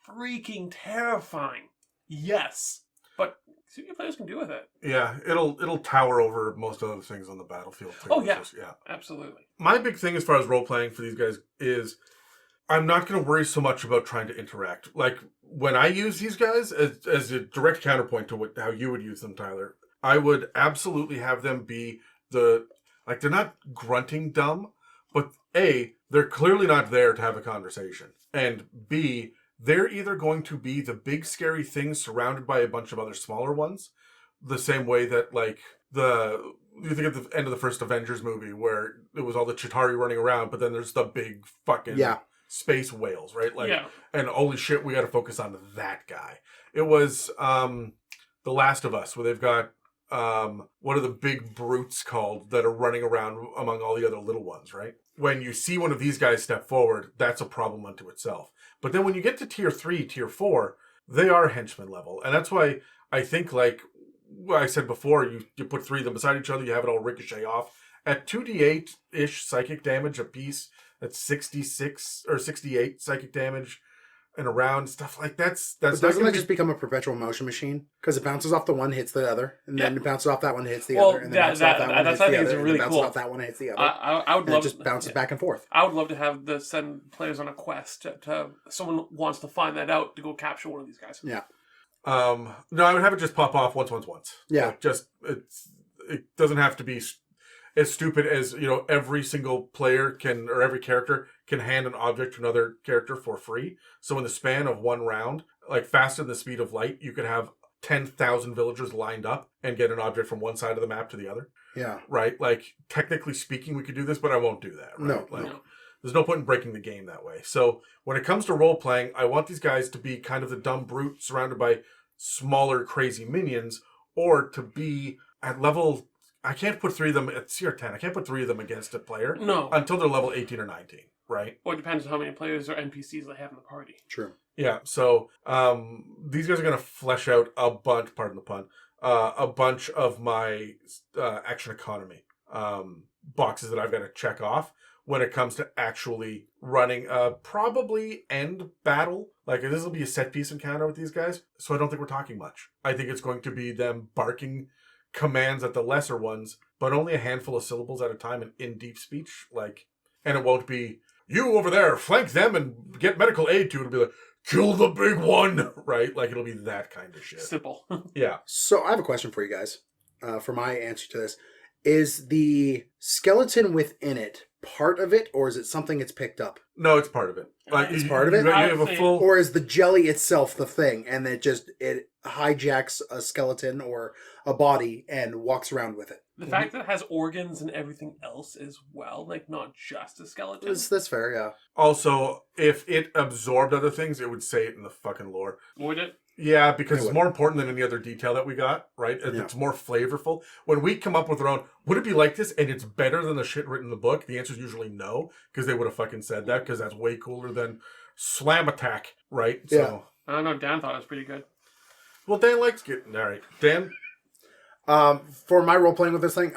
Freaking terrifying, yes. But see what your players can do with it. Yeah, it'll tower over most other things on the battlefield too. Oh yeah, yeah, absolutely. My big thing as far as role-playing for these guys is I'm not going to worry so much about trying to interact. Like, when I use these guys as a direct counterpoint to how you would use them, Tyler, I would absolutely have them be they're not grunting dumb, but A, they're clearly not there to have a conversation. And B, they're either going to be the big scary thing surrounded by a bunch of other smaller ones, the same way that, like, you think of the end of the first Avengers movie where it was all the Chitauri running around, but then there's the big fucking space whales, right? Like, and holy shit, we got to focus on that guy. It was The Last of Us, where they've got what are the big brutes called that are running around among all the other little ones, right? When you see one of these guys step forward, that's a problem unto itself. But then when you get to tier 3, tier 4, they are henchman level. And that's why I think, like I said before, you put 3 of them beside each other, you have it all ricochet off. At 2d8-ish psychic damage a piece, that's 66 or 68 psychic damage and around stuff like that's but doesn't that just become a perpetual motion machine? Because it bounces off the one, hits the other, and then it bounces off that one, hits the other, and then bounces off that one, hits the other, and then bounces off that one, hits the other. I would love it just bounces back and forth. I would love to have send players on a quest to someone wants to find that out to go capture one of these guys. Yeah. No, I would have it just pop off once. Yeah. Like, it doesn't have to be as stupid as, every single player can, or every character can hand an object to another character for free. So in the span of one round, like faster than the speed of light, you could have 10,000 villagers lined up and get an object from one side of the map to the other. Yeah. Right? Like, technically speaking, we could do this, but I won't do that. Right? No. There's no point in breaking the game that way. So when it comes to role-playing, I want these guys to be kind of the dumb brute surrounded by smaller, crazy minions, or to be at level... I can't put 3 of them at CR10. I can't put 3 of them against a player. No. Until they're level 18 or 19, right? Well, it depends on how many players or NPCs they have in the party. True. Yeah, so these guys are going to flesh out a bunch, pardon the pun, a bunch of my action economy boxes that I've got to check off when it comes to actually running a probably end battle. Like, this will be a set piece encounter with these guys, so I don't think we're talking much. I think it's going to be them barking commands at the lesser ones, but only a handful of syllables at a time and in deep speech. Like, and it won't be, you over there, flank them and get medical aid to it. It'll be like, kill the big one, right? Like, it'll be that kind of shit. Simple. Yeah. So I have a question for you guys, for my answer to this. Is the skeleton within it part of it, or is it something it's picked up? No, it's part of it. Like, It's part of it? You have a full... Or is the jelly itself the thing, and it hijacks a skeleton or a body and walks around with it? The fact that it has organs and everything else as well, like not just a skeleton. That's fair, yeah. Also, if it absorbed other things, it would say it in the fucking lore. Would it? Yeah, because it's more important than any other detail that we got, right? Yeah. It's more flavorful. When we come up with our own, would it be like this and it's better than the shit written in the book? The answer is usually no, because they would have fucking said that, because that's way cooler than slam attack, right? Yeah. So, I don't know, Dan thought it was pretty good. well, Dan likes getting... All right. Dan, For my role playing with this thing,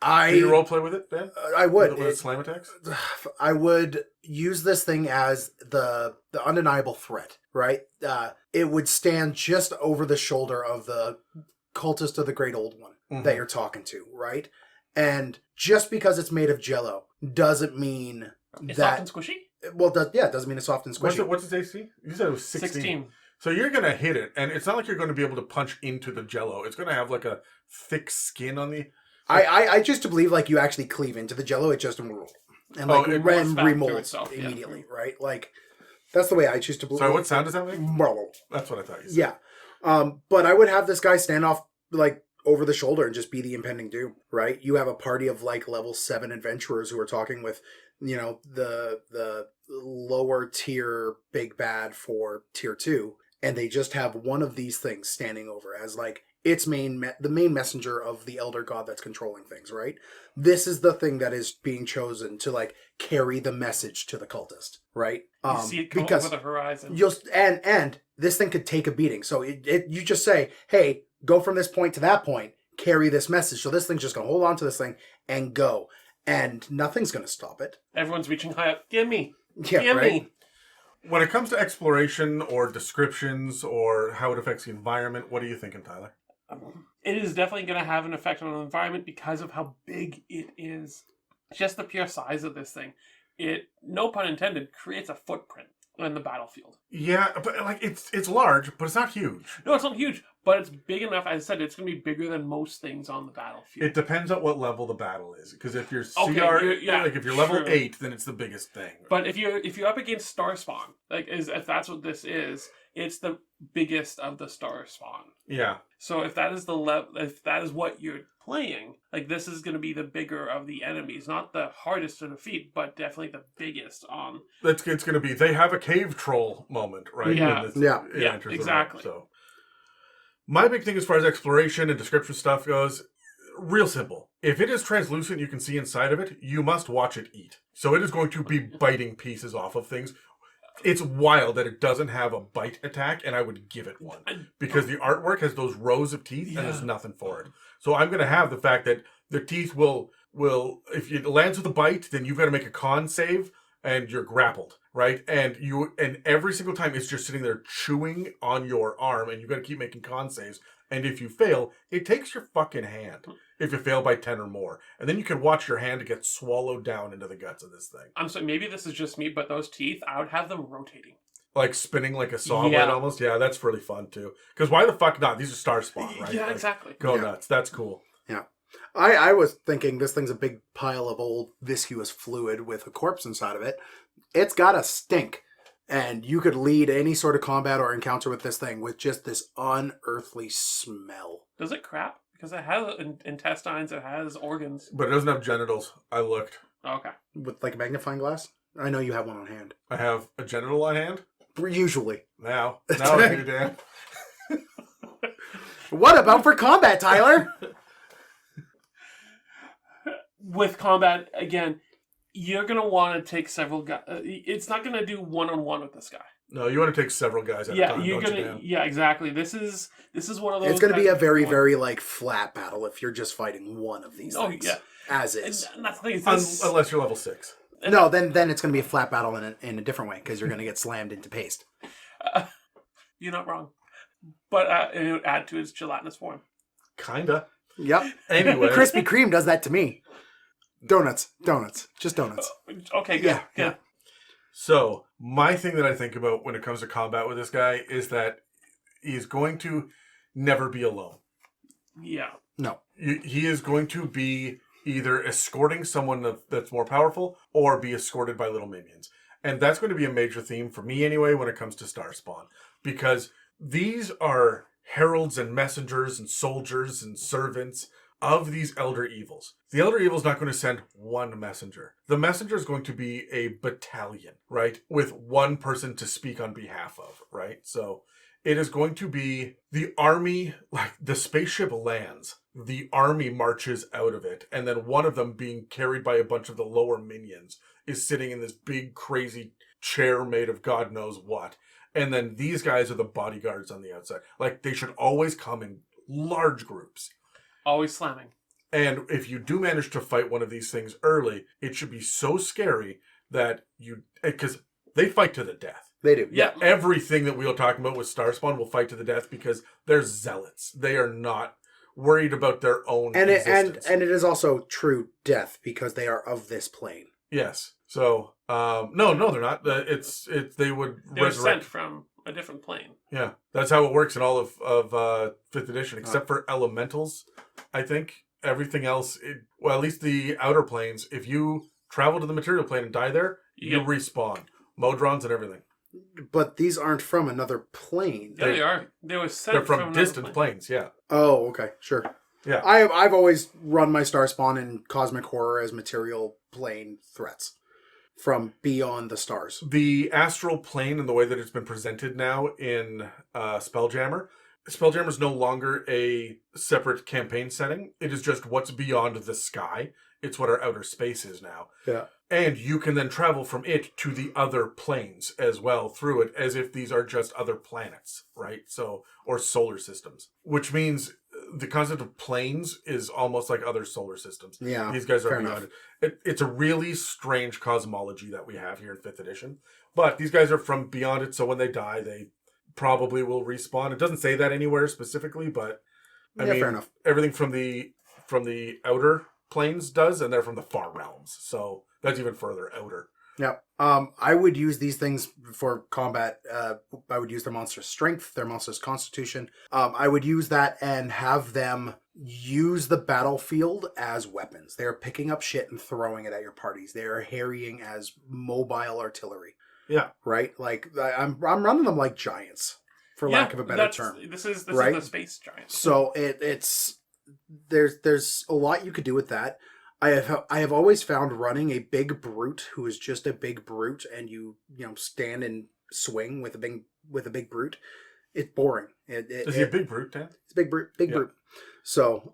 do you role play with it, Dan? I would. With slam attacks? I would use this thing as the undeniable threat, right? It would stand just over the shoulder of the cultist of the Great Old One that you're talking to, right? And just because it's made of jello doesn't mean It's that... soft and squishy? Well, it doesn't mean it's soft and squishy. What's its AC? You said it was 16. So you're going to hit it, and it's not like you're going to be able to punch into the jello. It's going to have like a thick skin on the... I just to believe like you actually cleave into the jello, it just and it rolls back to remolds itself, yeah. immediately, right? Like that's the way I choose to believe. Sorry, what sound does that make? Marble. That's what I thought you said. Yeah. But I would have this guy stand off like over the shoulder and just be the impending doom, right? You have a party of like level 7 adventurers who are talking with, you know, the lower tier big bad for tier 2, and they just have one of these things standing over as like its the main messenger of the elder god that's controlling things, right? This is the thing that is being chosen to like carry the message to the cultist, right? You see it come because over the horizon. and this thing could take a beating. So you just say, hey, go from this point to that point, carry this message. So this thing's just gonna hold on to this thing and go, and nothing's gonna stop it. Everyone's reaching high up. Gimme. Yeah, Gimme. right? When it comes to exploration or descriptions or how it affects the environment, what are you thinking, Tyler? It is definitely going to have an effect on the environment because of how big it is. Just the pure size of this thing. It, no pun intended, creates a footprint on the battlefield. Yeah, but like it's large, but it's not huge. No, it's not huge, but it's big enough. As I said, it's going to be bigger than most things on the battlefield. It depends on what level the battle is, because if you're CR, Okay, if you're level true. 8, then it's the biggest thing. But if you're up against Star Spawn, if that's what this is, it's the biggest of the Star Spawn. Yeah. So if that is if that is what you're playing, like this is going to be the bigger of the enemies, not the hardest to defeat, but definitely the biggest on. It's going to be they have a cave troll moment, right? Yeah. When Yeah. it Yeah, enters the exactly. room. So my big thing as far as exploration and description stuff goes, real simple. If it is translucent, you can see inside of it, you must watch it eat. So it is going to be biting pieces off of things. It's wild that it doesn't have a bite attack, and I would give it one. Because the artwork has those rows of teeth, and there's nothing for it. So I'm going to have the fact that the teeth will, if it lands with a bite, then you've got to make a con save, and you're grappled, right? And every single time it's just sitting there chewing on your arm, and you've got to keep making con saves. And if you fail, it takes your fucking hand. If you fail by 10 or more. And then you can watch your hand get swallowed down into the guts of this thing. I'm sorry, maybe this is just me, but those teeth, I would have them rotating. Like spinning like a saw blade almost? Yeah, that's really fun too. Because why the fuck not? These are Star Spawn, right? Yeah, Like, exactly. Go nuts. That's cool. Yeah. I was thinking this thing's a big pile of old viscous fluid with a corpse inside of it. It's got a stink. And you could lead any sort of combat or encounter with this thing with just this unearthly smell. Does it crap? Because it has intestines, it has organs. But it doesn't have genitals. I looked. Okay. With like a magnifying glass? I know you have one on hand. I have a genital on hand. Usually. Now I do, Dan. What about for combat, Tyler? With combat, again, you're going to want to take several guys. It's not going to do one-on-one with this guy. No, you want to take several guys at a time, don't you, Dan? Yeah, exactly. This is one of those. It's going to be a very, very like flat battle if you're just fighting one of these things. Yeah. As is. And that's the thing. Unless you're level 6. No, then it's going to be a flat battle in a different way because you're going to get slammed into paste. You're not wrong. But it would add to its gelatinous form. Kinda. Yep. Anyway. Krispy Kreme does that to me. Donuts. Just donuts. Okay, good. Yeah. So, my thing that I think about when it comes to combat with this guy is that he's going to never be alone. Yeah. No. He is going to be either escorting someone that's more powerful or be escorted by little minions. And that's going to be a major theme for me anyway when it comes to Star Spawn. Because these are heralds and messengers and soldiers and servants of these elder evils. The elder evil is not going to send one messenger. The messenger is going to be a battalion, right? With one person to speak on behalf of, right? So it is going to be the army, like the spaceship lands, the army marches out of it, and then one of them being carried by a bunch of the lower minions is sitting in this big crazy chair made of God knows what. And then these guys are the bodyguards on the outside. Like they should always come in large groups. Always slamming. And if you do manage to fight one of these things early, it should be so scary that because they fight to the death. They do. Yeah. Everything that we were talking about with Starspawn will fight to the death because they're zealots. They are not worried about their own existence. And it is also true death because they are of this plane. Yes. So, no, they're not. They would They're sent resurrect. from a different plane. Yeah, that's how it works in all of 5th edition, except for elementals. I think everything else, well, at least the outer planes, if you travel to the material plane and die there, you respawn. Modrons and everything. But these aren't from another plane. Yeah, they are. They were sent They're from another distant plane. planes, yeah. Oh, okay, sure. Yeah. I've always run my Star Spawn in Cosmic Horror as material plane threats from beyond the stars. The astral plane and the way that it's been presented now in Spelljammer is no longer a separate campaign setting. It is just what's beyond the sky. It's what our outer space is now. Yeah. And you can then travel from it to the other planes as well through it, as if these are just other planets, right? So, or solar systems, which means the concept of planes is almost like other solar systems. Yeah. These guys are fair beyond enough. it. It's a really strange cosmology that we have here in 5th edition. But these guys are from beyond it, so when they die, they probably will respawn. It doesn't say that anywhere specifically, but I mean, fair enough. everything from the outer planes does, and they're from the far realms. So that's even further outer. Yeah. I would use these things for combat. I would use their monster's strength, their monster's constitution. I would use that and have them use the battlefield as weapons. They're picking up shit and throwing it at your parties. They are harrying as mobile artillery. Yeah. Right? Like, I'm running them like giants, for lack of a better term. This is right? the space giant. So it's there's a lot you could do with that. I have always found running a big brute who is just a big brute, and you stand and swing with a big brute. It's boring. Is he a big brute, Dan? It's a big brute. So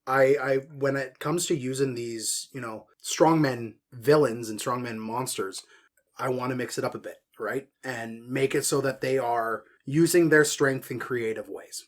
I when it comes to using these strongmen villains and strongmen monsters, I want to mix it up a bit, right, and make it so that they are using their strength in creative ways.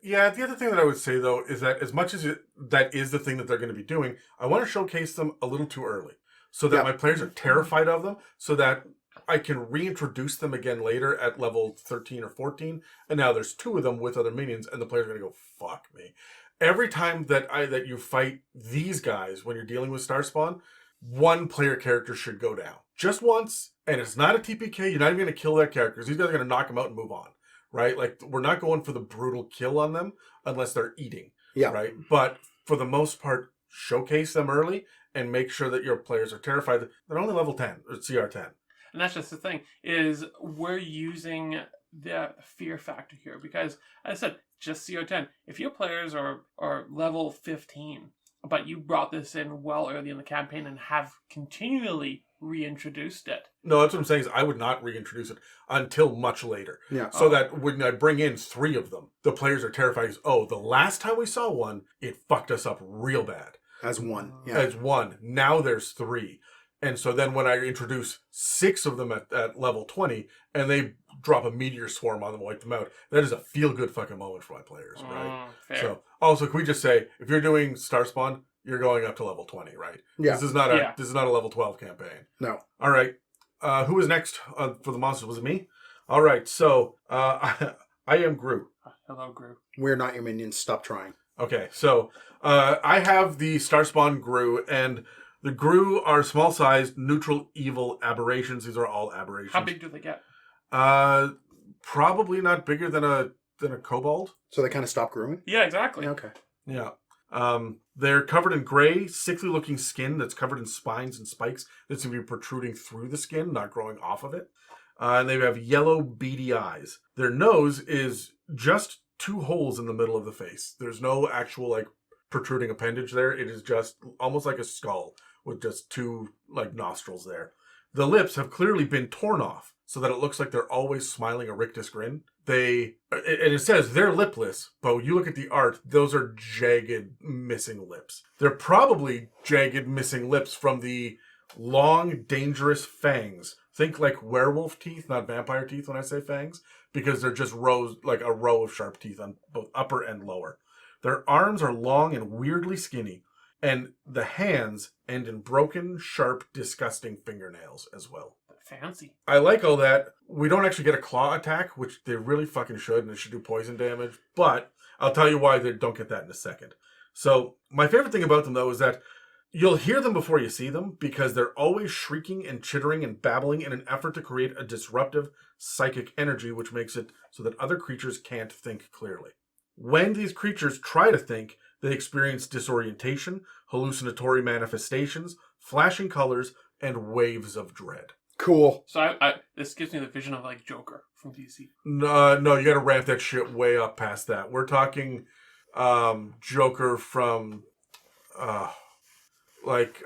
Yeah, the other thing that I would say, though, is that as much as that is the thing that they're going to be doing, I want to showcase them a little too early so that my players are terrified of them, so that I can reintroduce them again later at level 13 or 14, and now there's 2 of them with other minions, and the player's going to go, fuck me. Every time that you fight these guys when you're dealing with Starspawn, 1 player character should go down. Just once, and it's not a TPK, you're not even going to kill that character, because these guys are going to knock them out and move on. Right? Like, we're not going for the brutal kill on them unless they're eating. Yeah. Right? But for the most part, showcase them early and make sure that your players are terrified. They're only level 10 or CR 10. And that's just the thing, is we're using the fear factor here. Because, as I said, just CR10. If your players are level 15, but you brought this in well early in the campaign and have continually reintroduced it. No, that's what I'm saying is I would not reintroduce it until much later. Yeah. So that when I bring in 3 of them, the players are terrified. Oh, the last time we saw one, it fucked us up real bad. As 1. Yeah. As 1. Now there's 3. And so then when I introduce 6 of them at level 20 and they drop a meteor swarm on them, wipe them out, that is a feel-good fucking moment for my players, right? Fair. So also, can we just say, if you're doing Starspawn, you're going up to level 20, right? Yeah. This is not a level 12 campaign. No. All right. Who was next for the monsters? Was it me? All right. So I am Grue. Hello, Grue. We're not your minions. Stop trying. Okay. So I have the Starspawn Grue, and the Grue are small-sized, neutral, evil aberrations. These are all aberrations. How big do they get? Probably not bigger than a kobold. So they kind of stop growing? Yeah, exactly. Okay. Yeah. They're covered in gray, sickly-looking skin that's covered in spines and spikes that's going to be protruding through the skin, not growing off of it. And they have yellow, beady eyes. Their nose is just 2 holes in the middle of the face. There's no actual, protruding appendage there. It is just almost like a skull with just 2, nostrils there. The lips have clearly been torn off so that it looks like they're always smiling a rictus grin. And it says they're lipless, but when you look at the art, those are jagged, missing lips. They're probably jagged, missing lips from the long, dangerous fangs. Think like werewolf teeth, not vampire teeth when I say fangs, because they're just rows, like a row of sharp teeth on both upper and lower. Their arms are long and weirdly skinny, and the hands end in broken, sharp, disgusting fingernails as well. Fancy. I like all that. We don't actually get a claw attack, which they really fucking should, and it should do poison damage. But I'll tell you why they don't get that in a second. So my favorite thing about them, though, is that You'll hear them before you see them because they're always shrieking and chittering and babbling in an effort to create a disruptive psychic energy, which makes it so that other creatures can't think clearly. When these creatures try to think, they experience disorientation, hallucinatory manifestations, flashing colors, and waves of dread. Cool. So I this gives me the vision of like Joker from DC. No, you got to ramp that shit way up past that. We're talking Joker from like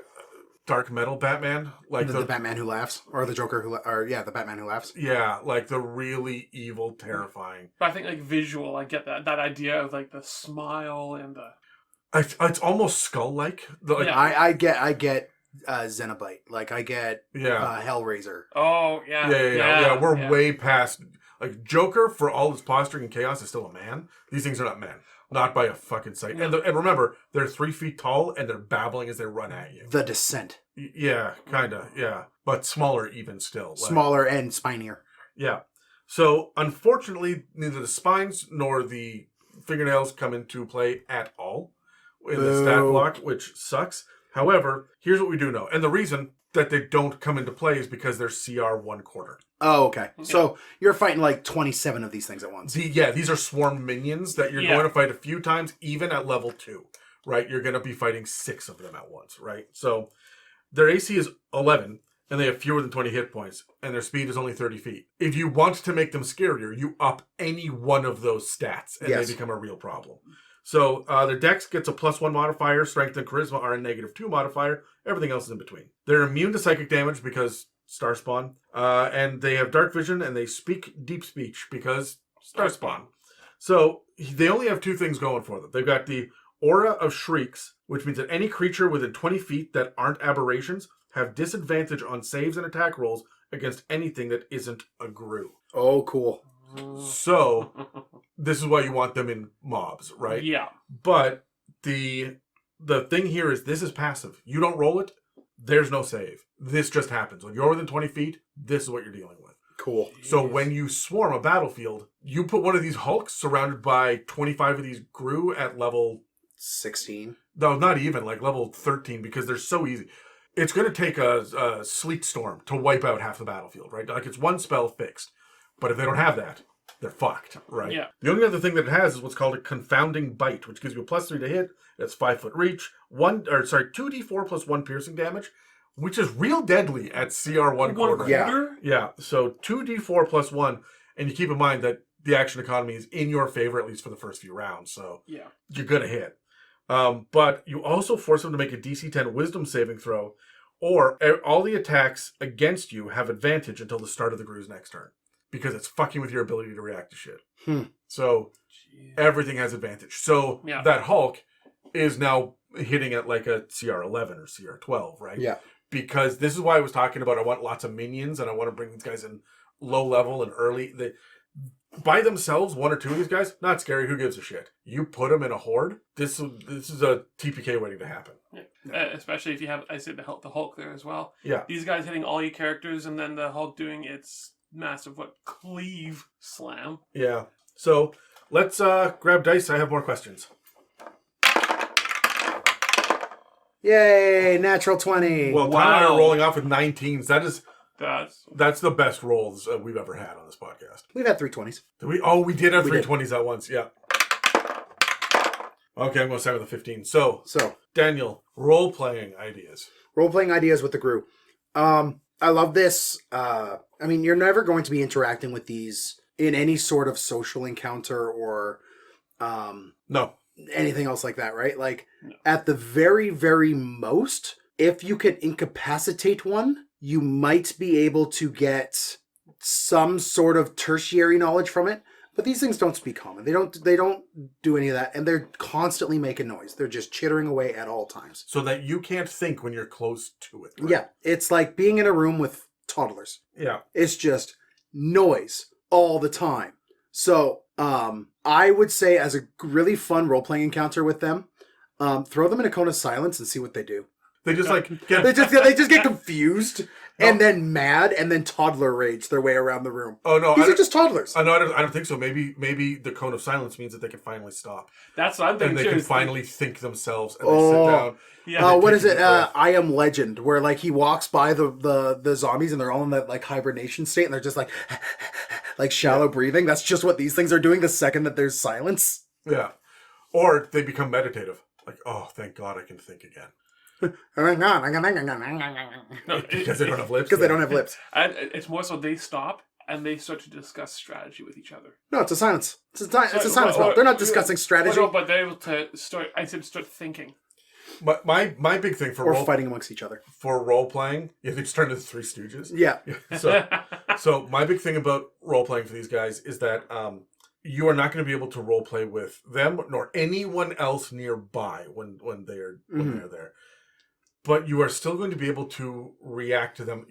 dark metal Batman, like the Batman who laughs, or the Joker the Batman who laughs. Yeah, like the really evil, terrifying. But I think like visual, I get that idea of like the smile and the. It's almost skull-like. Like, Yeah. I get Xenobite. Like I get Hellraiser. Oh yeah. Yeah. We're way past like Joker for all his posturing and chaos is still a man. These things are not men. Not by a fucking sight. And remember, they're 3 feet tall and they're babbling as they run at you. The Descent. Yeah, kinda, yeah. But smaller even still. Like, Smaller and spinier. Yeah. So, unfortunately, neither the spines nor the fingernails come into play at all in the stat block, which sucks. However, here's what we do know. And the reason that they don't come into play is because they're CR 1/4. Oh, okay. So you're fighting like 27 of these things at once. These are swarm minions that you're going to fight a few times, even at level 2, right? You're going to be fighting 6 of them at once, right? So their AC is 11, and they have fewer than 20 hit points, and their speed is only 30 feet. If you want to make them scarier, you up any one of those stats, and they become a real problem. So their dex gets a +1 modifier, strength and charisma are a -2 modifier, everything else is in between. They're immune to psychic damage because Starspawn, and they have dark vision, and they speak deep speech because Starspawn. So they only have 2 things going for them. They've got the Aura of Shrieks, which means that any creature within 20 feet that aren't aberrations have disadvantage on saves and attack rolls against anything that isn't a Grue. Oh, cool. So this is why you want them in mobs, right? Yeah. But the thing here is this is passive. You don't roll it, there's no save. This just happens. When you're within 20 feet, this is what you're dealing with. Cool. So when you swarm a battlefield, you put one of these Hulks surrounded by 25 of these Grue at level 16. No, not even, like level 13, because they're so easy. It's going to take a sleet storm to wipe out half the battlefield, right? Like it's one spell fixed. But if they don't have that, they're fucked, right? Yeah. The only other thing that it has is what's called a confounding bite, which gives you a +3 to hit. It's 5-foot reach. 2d4 plus 1 piercing damage, which is real deadly at CR 1/4. Yeah. So 2d4 plus 1, and you keep in mind that the action economy is in your favor at least for the first few rounds. So you're gonna hit. But you also force them to make a DC 10 Wisdom saving throw, or all the attacks against you have advantage until the start of the Grue's next turn. Because it's fucking with your ability to react to shit. So everything has advantage. So that Hulk is now hitting at like a CR 11 or CR 12, right? Yeah. Because this is why I was talking about I want lots of minions and I want to bring these guys in low level and early. By themselves, 1 or 2 of these guys, not scary. Who gives a shit? You put them in a horde. This is a TPK waiting to happen. Yeah. Especially if you have, I said the Hulk there as well. Yeah. These guys hitting all your characters, and then the Hulk doing its massive cleave slam. Yeah. So let's grab dice. I have more questions. Yay! Natural 20. Well, Tyler and I are rolling off with 19s. That's the best rolls we've ever had on this podcast. We've had 320s. Did we? Oh, we did have 320s at once. Yeah. Okay, I'm going to start with a 15. So Daniel, role-playing ideas. Role-playing ideas with the Grue. I love this. I mean, you're never going to be interacting with these in any sort of social encounter or No. anything else like that, right? Like, at the very, very most, if you can incapacitate one, you might be able to get some sort of tertiary knowledge from it. But these things don't speak common. They don't do any of that, and they're constantly making noise. They're just chittering away at all times. So that you can't think when you're close to it. Right? Yeah, it's like being in a room with toddlers. Yeah. It's just noise all the time. So, I would say as a really fun role-playing encounter with them, throw them in a cone of silence and see what they do. They just They just get confused and then mad, and then toddler rage their way around the room. Oh no, These are just toddlers. I don't think so. Maybe the cone of silence means that they can finally stop. That's what I'm thinking. And they too, can finally think themselves, and they sit down. Yeah. What is it? breath. I Am Legend, where like he walks by the zombies and they're all in that like hibernation state, and they're just like like shallow breathing. That's just what these things are doing the second that there's silence. Yeah. Or they become meditative. Like, oh, thank God I can think again. No, Because they don't have lips. Because they don't have lips. And it's more so they stop and they start to discuss strategy with each other. No, it's a silence. It's a silence spell. They're not discussing strategy. No, but they're able to start. I said start thinking. My big thing for Or fighting amongst each other. for role playing, they just turn into the Three Stooges. Yeah. So my big thing about role playing for these guys is that you are not going to be able to role play with them nor anyone else nearby when they're there. But you are still going to be able to react to them.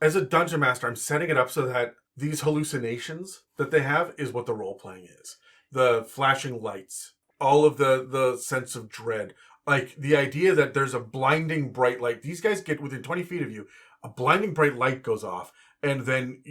As a dungeon master, I'm setting it up so that these hallucinations that they have is what the role playing is. The flashing lights, all of the sense of dread. Like the idea that there's a blinding bright light. These guys get within 20 feet of you, a blinding bright light goes off, and then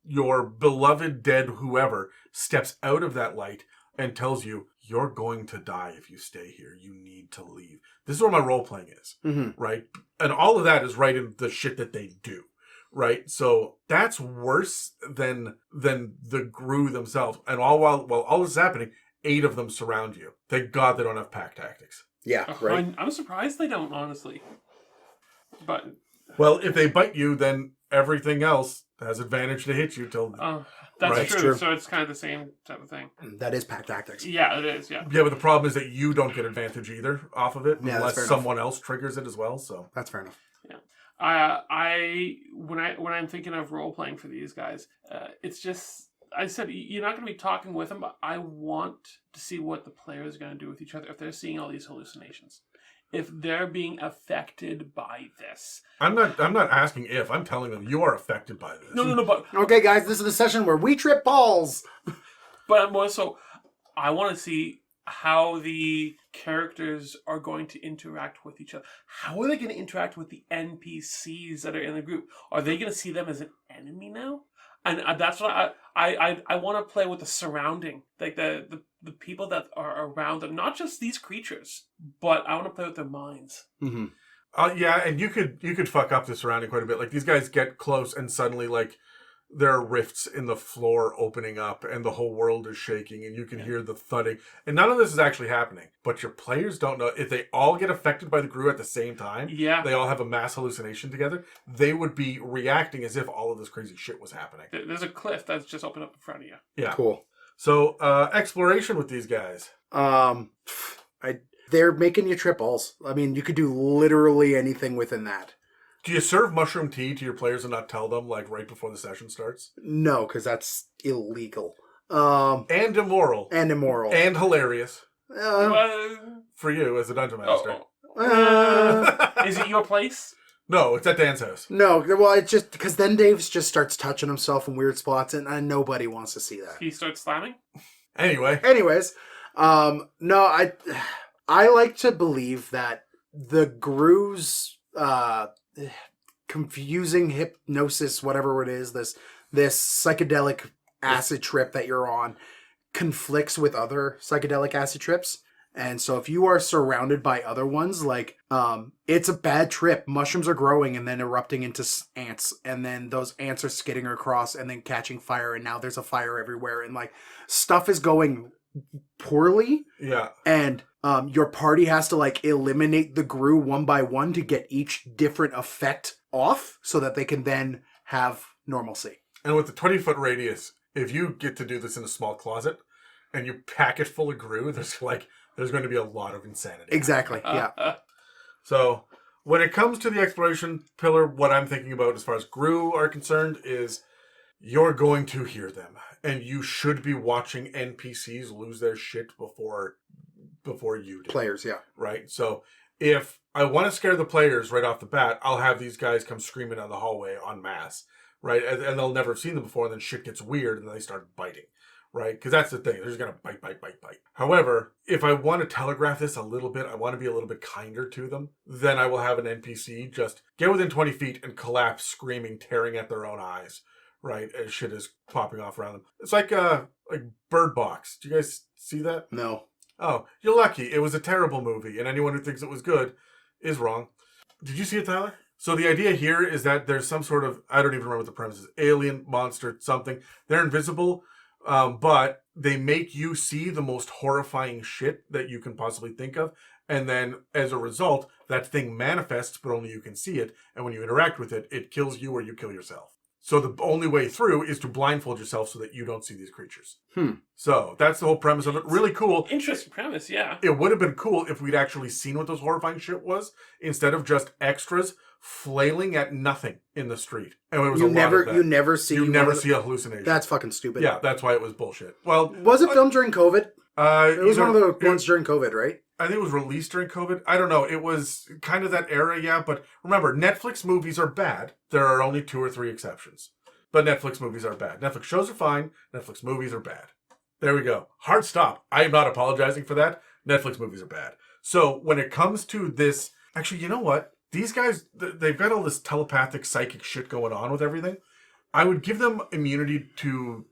your beloved dead whoever steps out of that light and tells you, you're going to die if you stay here. You need to leave. This is where my role playing is, right? And all of that is right in the shit that they do, right? So that's worse than the Grue themselves. And while all this is happening, 8 of them surround you. Thank God they don't have pack tactics. Yeah, right. I'm surprised they don't, honestly. But well, if they bite you, then everything else has advantage to hit you till. That's right. true. So it's kind of the same type of thing. That is pack tactics. Yeah, it is. Yeah. Yeah, but the problem is that you don't get advantage either off of it Yeah, unless someone else triggers it as well. So that's fair enough. Yeah. When I'm thinking of role playing for these guys, it's just. I said you're not going to be talking with them, but I want to see what the players are going to do with each other if they're seeing all these hallucinations, if they're being affected by this. I'm not asking if. I'm telling them you are affected by this. No. But Okay, guys, this is the session where we trip balls. but more so, I want to see how the characters are going to interact with each other. How are they going to interact with the NPCs that are in the group? Are they going to see them as an enemy now? And that's what I want to play with the surrounding, like the people that are around them, not just these creatures, but I want to play with their minds. Mm-hmm. Yeah, and you could fuck up the surrounding quite a bit. Like these guys get close and suddenly like there are rifts in the floor opening up and the whole world is shaking and you can hear the thudding. And none of this is actually happening. But your players don't know. If they all get affected by the Grue at the same time, they all have a mass hallucination together, they would be reacting as if all of this crazy shit was happening. There's a cliff that's just opened up in front of you. Yeah. Cool. So, exploration with these guys. They're making you trip balls. I mean, you could do literally anything within that. Do you serve mushroom tea to your players and not tell them, like, right before the session starts? No, because that's illegal. And immoral. And immoral. And hilarious. For you as a dungeon master. Is it your place? No, it's at Dan's house. No, well, it's just because then Dave just starts touching himself in weird spots, and nobody wants to see that. He starts slamming? Anyways, no, I like to believe that the Grue's confusing hypnosis, whatever it is, this psychedelic acid trip that you're on conflicts with other psychedelic acid trips. And so if you are surrounded by other ones, like, it's a bad trip. Mushrooms are growing and then erupting into ants. And then those ants are skidding across and then catching fire. And now there's a fire everywhere. And like stuff is going poorly. Yeah. And your party has to like eliminate the Grue one by one to get each different effect off so that they can then have normalcy. And with the 20-foot radius, if you get to do this in a small closet and you pack it full of Grue, there's going to be a lot of insanity. Exactly. Yeah. So when it comes to the exploration pillar, what I'm thinking about as far as Grue are concerned is you're going to hear them. And you should be watching NPCs lose their shit before you do. Players, yeah. Right? So if I want to scare the players right off the bat, I'll have these guys come screaming down the hallway en masse. Right? And they'll never have seen them before, and then shit gets weird, and then they start biting. right? Because that's the thing. They're just going to bite, bite, bite, bite. However, if I want to telegraph this a little bit, I want to be a little bit kinder to them, then I will have an NPC just get within 20 feet and collapse, screaming, tearing at their own eyes, right? As shit is popping off around them. It's like Bird Box. Do you guys see that? No. Oh, you're lucky. It was a terrible movie, and anyone who thinks it was good is wrong. Did you see it, Tyler? So the idea here is that there's some sort of, I don't even remember what the premise is, alien, monster, something. They're invisible, but they make you see the most horrifying shit that you can possibly think of. And then as a result, that thing manifests, but only you can see it. And when you interact with it, it kills you or you kill yourself. So the only way through is to blindfold yourself so that you don't see these creatures. So that's the whole premise of it. Really cool. Interesting premise, yeah. It would have been cool if we'd actually seen what those horrifying shit was, instead of just extras flailing at nothing in the street. And it was You a lot of that. never see a hallucination. That's fucking stupid. Yeah, that's why it was bullshit. Well, Was it filmed during COVID? It was one of the ones it- during COVID, right? I think it was released during COVID. I don't know. It was kind of that era, yeah. But remember, Netflix movies are bad. There are only 2 or 3 exceptions. But Netflix movies are bad. Netflix shows are fine. Netflix movies are bad. There we go. Hard stop. I am not apologizing for that. Netflix movies are bad. So when it comes to this, actually, you know what? These guys, they've got all this telepathic, psychic shit going on with everything. I would give them immunity to,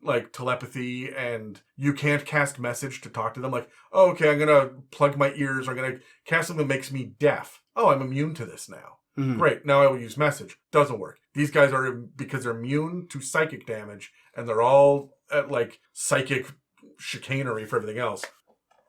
like, telepathy, and you can't cast message to talk to them. Like, oh, okay, I'm going to plug my ears. I'm going to cast something that makes me deaf. Oh, I'm immune to this now. Great. Now I will use message. Doesn't work. These guys are, because they're immune to psychic damage, and they're all at, like, psychic chicanery for everything else.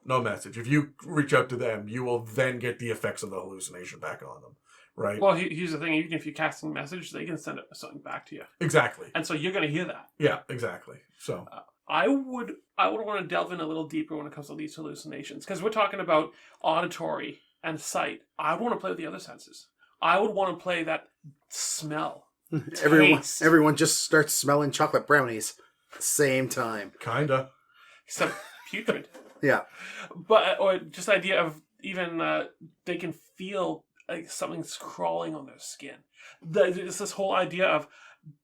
No message. If you reach out to them, you will then get the effects of the hallucination back on them, right? Well, here's the thing. Even if you cast a message, they can send something back to you. Exactly. And so you're going to hear that. Yeah, exactly. So I would want to delve in a little deeper when it comes to these hallucinations. Because we're talking about auditory and sight. I want to play with the other senses. I would want to play that smell. Taste. Everyone just starts smelling chocolate brownies at the same time. kinda. Except putrid. Yeah. But, or just the idea of even, they can feel like something's crawling on their skin. It's this whole idea of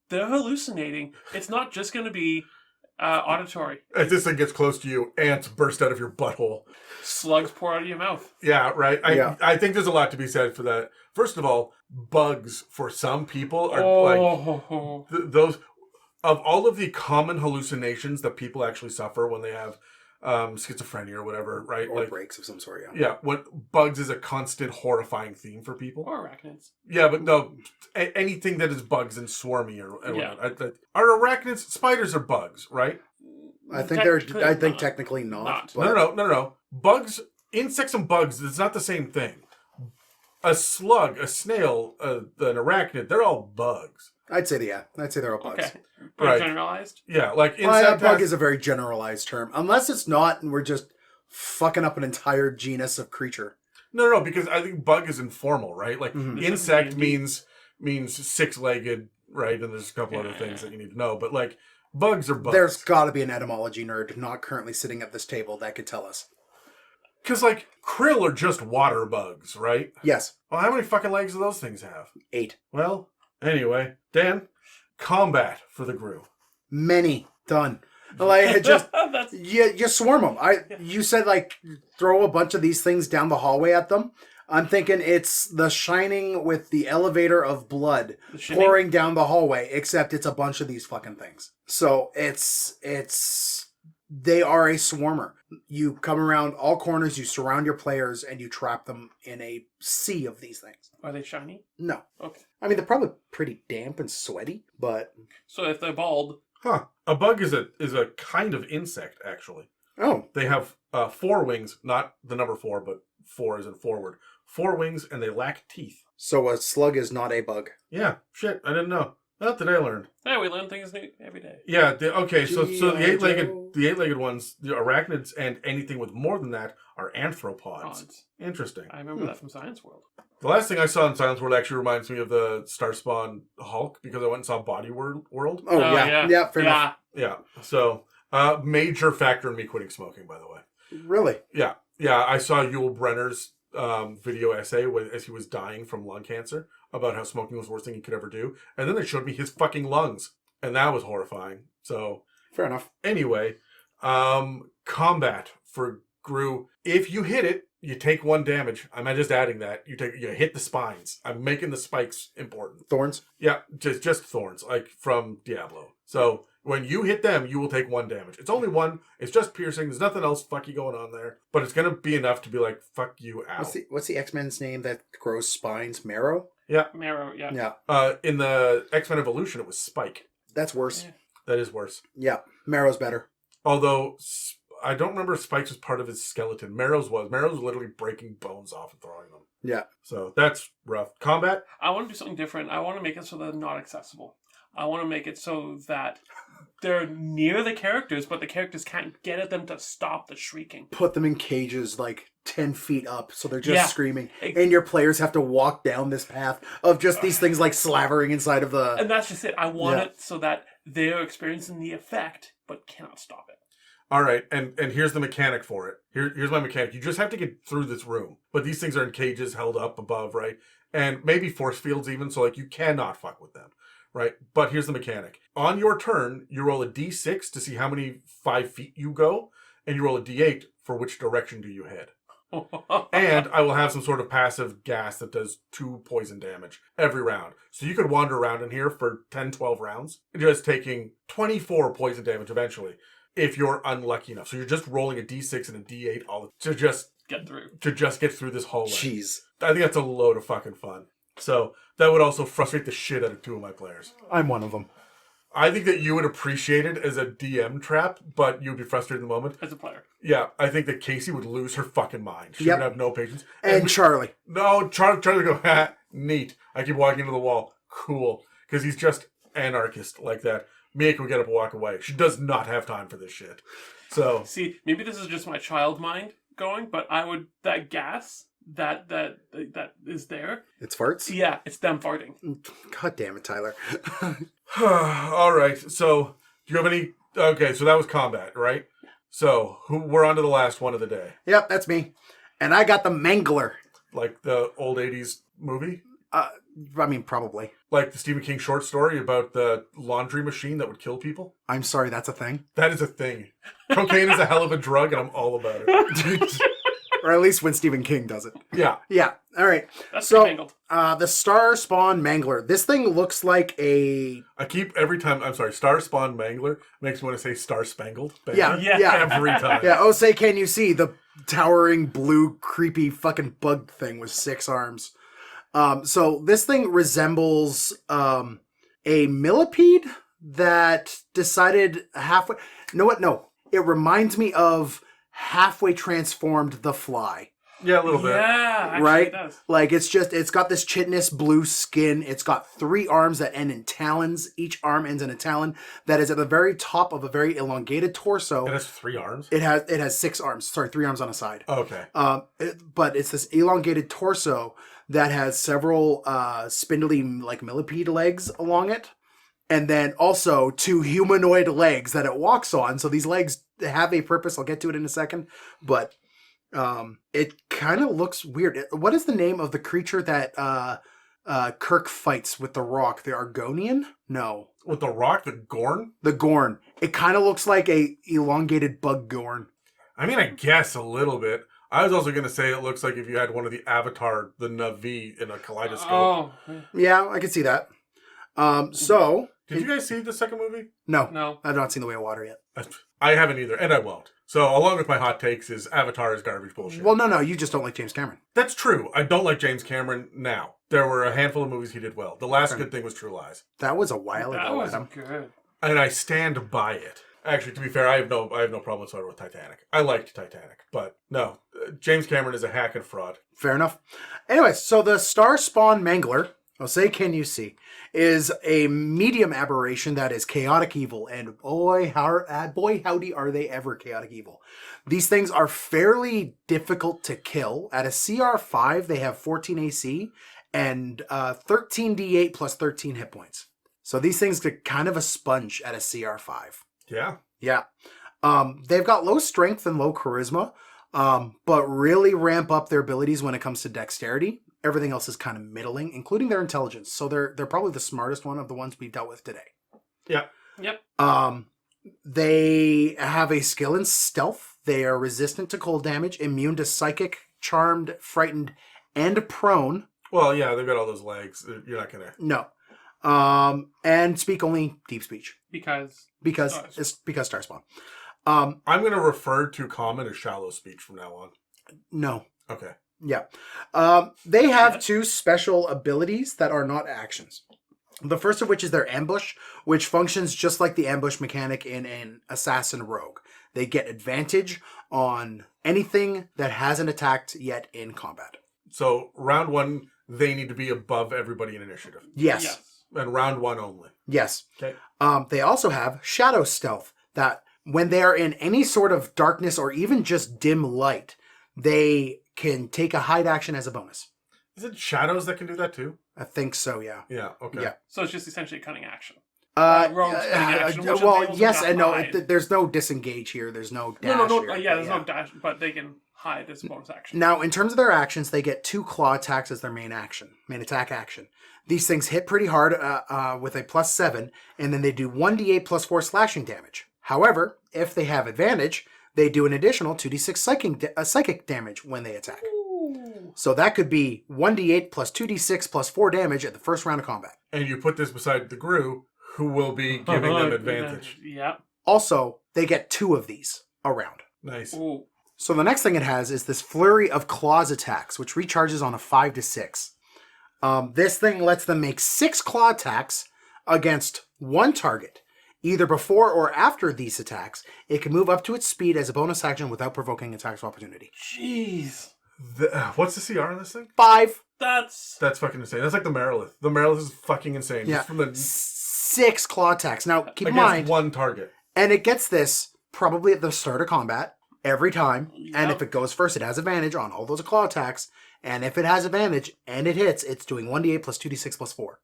they're hallucinating. It's not just going to be auditory. As this thing gets close to you, ants burst out of your butthole. Slugs pour out of your mouth. Yeah, right. Yeah. I think there's a lot to be said for that. First of all, bugs for some people are those of all of the common hallucinations that people actually suffer when they have schizophrenia or whatever, right? Or like breaks of some sort, yeah. Yeah, what bugs is a constant horrifying theme for people. Or arachnids. Yeah, but no, anything that is bugs and swarmy or Yeah. are arachnids? Spiders are bugs, right? I think technically not. But No. Bugs, insects and bugs, it's not the same thing. A slug, a snail, an arachnid, they're all bugs. I'd say they're all bugs. Okay. But Right. generalized? Yeah, like Well, insect bug has- is a very generalized term. Unless it's not, and we're just fucking up an entire genus of creature. No, because I think bug is informal, right? Like Mhm. insect means 6-legged, right? And there's a couple other things that you need to know, but like bugs are bugs. There's got to be an etymology nerd not currently sitting at this table that could tell us. Because like krill are just water bugs, right? Yes, Well, how many fucking legs do those things have? 8. Well, anyway, Dan, combat for the Grue. Many done. Like it just That's you swarm them. You said like throw a bunch of these things down the hallway at them. I'm thinking it's The Shining with the elevator of blood The Shining? pouring down the hallway, except it's a bunch of these fucking things. So they are a swarmer. You come around all corners, you surround your players, and you trap them in a sea of these things. Are they shiny? No. Okay. I mean, they're probably pretty damp and sweaty, but... So if they're bald, Huh. A bug is a kind of insect, actually. Oh, They have 4 wings, not the number 4, but 4 as in forward. 4 wings, and they lack teeth. so a slug is not a bug. Yeah, shit, I didn't know. Well, today I learned. yeah, we learn things new every day. Yeah, so the Joe. eight-legged ones, the arachnids, and anything with more than that are arthropods. Odds. Interesting. I remember that from Science World. The last thing I saw in Science World actually reminds me of the Starspawn Hulk because I went and saw Body World. Oh, yeah, fair enough. Yeah, so major factor in me quitting smoking, by the way. Really? Yeah, I saw Yul Brenner's video essay as he was dying from lung cancer about how smoking was the worst thing he could ever do, and then they showed me his fucking lungs, and that was horrifying. So Fair enough. Anyway, combat for Grue. If you hit it, you take 1 damage. I'm not just adding that. You hit the spines. I'm making the spikes important. Thorns? Yeah, just thorns, like from Diablo. So when you hit them, you will take 1 damage. It's only 1. It's just piercing. There's nothing else fucky going on there. But it's going to be enough to be like, fuck you out. What's the X-Men's name that grows spines? Marrow? Yeah. Marrow, yeah. Yeah. In the X-Men Evolution, it was Spike. That's worse. Yeah. That is worse. Yeah. Marrow's better. Although, I don't remember if Spikes was part of his skeleton. Marrow's was. Marrow's literally breaking bones off and throwing them. Yeah. So that's rough. Combat? I want to do something different. I want to make it so they're not accessible. I want to make it so that they're near the characters, but the characters can't get at them to stop the shrieking. Put them in cages like 10 feet up so they're just screaming. It- And your players have to walk down this path of just these things like slavering inside of the... And that's just it. I want it so that they're experiencing the effect, but cannot stop it. All right, and here's the mechanic for it. Here's my mechanic. You just have to get through this room. But these things are in cages held up above, right? And maybe force fields even, so like you cannot fuck with them, right? But here's the mechanic. On your turn, you roll a d6 to see how many 5 feet you go, and you roll a d8 for which direction do you head. And I will have some sort of passive gas that does 2 poison damage every round. So you could wander around in here for 10, 12 rounds, just taking 24 poison damage eventually, if you're unlucky enough. So you're just rolling a d6 and a d8 to just Get through. get through this hallway. Jeez. I think that's a load of fucking fun. So that would also frustrate the shit out of 2 of my players. I'm one of them. I think that you would appreciate it as a DM trap, but you'd be frustrated in the moment. As a player. Yeah, I think that Casey would lose her fucking mind. She would have no patience. And Charlie. No, Charlie would go, ha, neat. I keep walking into the wall. Cool. Because he's just anarchist like that. Mia would get up and walk away. She does not have time for this shit. So See, maybe this is just my child mind going, but that gas that is there. It's farts? Yeah, it's them farting. God damn it, Tyler. all right. So do you have any? Okay, so that was combat, right? So we're on to the last one of the day, Yep, that's me. And I got the Mangler. like the old '80s movie, I mean, probably. like the Stephen King short story about the laundry machine that would kill people. I'm sorry, that's a thing. That is a thing. Cocaine is a hell of a drug, and I'm all about it. Or at least when Stephen King does it. Yeah. Yeah, all right. That's So, mangled. the Star Spawn Mangler. This thing looks like a... I keep every time. I'm sorry. Star Spawn Mangler makes me want to say Star Spangled. Yeah, Yeah. yeah. Every time. Yeah, oh, say, can you see the towering blue creepy fucking bug thing with 6 arms? So this thing resembles a millipede that decided halfway... No, what? No. It reminds me of halfway transformed The Fly. Yeah, a little bit. Yeah, actually Right? it does. Like, it's got this chitinous blue skin. It's got 3 arms that end in talons. Each arm ends in a talon that is at the very top of a very elongated torso. It has 3 arms. It has 6 arms. Sorry, 3 arms on a side. Okay. But it's this elongated torso that has several spindly, like, millipede legs along it. And then also 2 humanoid legs that it walks on. So these legs have a purpose. I'll get to it in a second. But it kind of looks weird. What is the name of the creature that Kirk fights with the Rock? The Argonian? No. With the rock, the Gorn? The Gorn. It kind of looks like a elongated bug Gorn. I mean, I guess a little bit. I was also going to say it looks like if you had one of the Avatar, the Na'vi, in a kaleidoscope. Oh, Yeah, I can see that. So... Did you guys see the second movie? No. no. I've not seen The Way of Water yet. I haven't either, and I won't. So, along with my hot takes, is Avatar is garbage bullshit. Well, no, you just don't like James Cameron. That's true. I don't like James Cameron now. There were a handful of movies he did well. The last good thing was True Lies. That was a while That ago, was Adam. good. And I stand by it. Actually, to be fair, I have no problem whatsoever with Titanic. I liked Titanic, but no, James Cameron is a hack and fraud. Fair enough. Anyway, so the Star Spawn Mangler, say can you see, is a medium aberration that is chaotic evil, and boy howdy are they ever chaotic evil. These things are fairly difficult to kill. At a CR5, they have 14 AC and 13 D8 plus 13 hit points. So these things are kind of a sponge at a CR5. Yeah. Yeah. They've got low strength and low charisma, but really ramp up their abilities when it comes to dexterity. Everything else is kind of middling, including their intelligence. So they're probably the smartest one of the ones we've dealt with today. Yeah. Yep. They have a skill in stealth. They are resistant to cold damage, immune to psychic, charmed, frightened, and prone. Well, yeah, they've got all those legs. You're not gonna. No. And speak only deep speech. Because Starspawn. I'm gonna refer to common as shallow speech from now on. No. Okay. Yeah. They have two special abilities that are not actions. The first of which is their ambush, which functions just like the ambush mechanic in an assassin rogue. They get advantage on anything that hasn't attacked yet in combat. So round one, they need to be above everybody in initiative. Yes. And round one only. Yes. Okay. They also have shadow stealth, that when they are in any sort of darkness or even just dim light, they can take a hide action as a bonus. Is it shadows that can do that too? I think so, yeah. Yeah. Okay. Yeah. So it's just essentially a cunning action. Well, action, yes and no. There's no disengage here. There's no dash here. There's no dash, but they can hide as a bonus action. Now, in terms of their actions, they get 2 claw attacks as their main attack action. These things hit pretty hard with a +7, and then they do 1d8 plus 4 slashing damage. However, if they have advantage, they do an additional 2d6 psychic damage when they attack. Ooh. So that could be 1d8 plus 2d6 plus 4 damage at the first round of combat. And you put this beside the Grue, who will be giving them advantage. Yeah. Also, they get 2 of these a round. Nice. Ooh. So the next thing it has is this flurry of claws attacks, which recharges on a 5 to 6. This thing lets them make 6 claw attacks against one target. Either before or after these attacks, it can move up to its speed as a bonus action without provoking attacks of opportunity. Jeez. What's the CR on this thing? 5. That's fucking insane. That's like the Marilith. The Marilith is fucking insane. Yeah. Just from the 6 claw attacks. Now, keep in against mind, one target. and it gets this probably at the start of combat every time. Yep. And if it goes first, it has advantage on all those claw attacks. And if it has advantage and it hits, it's doing 1d8 plus 2d6 plus 4.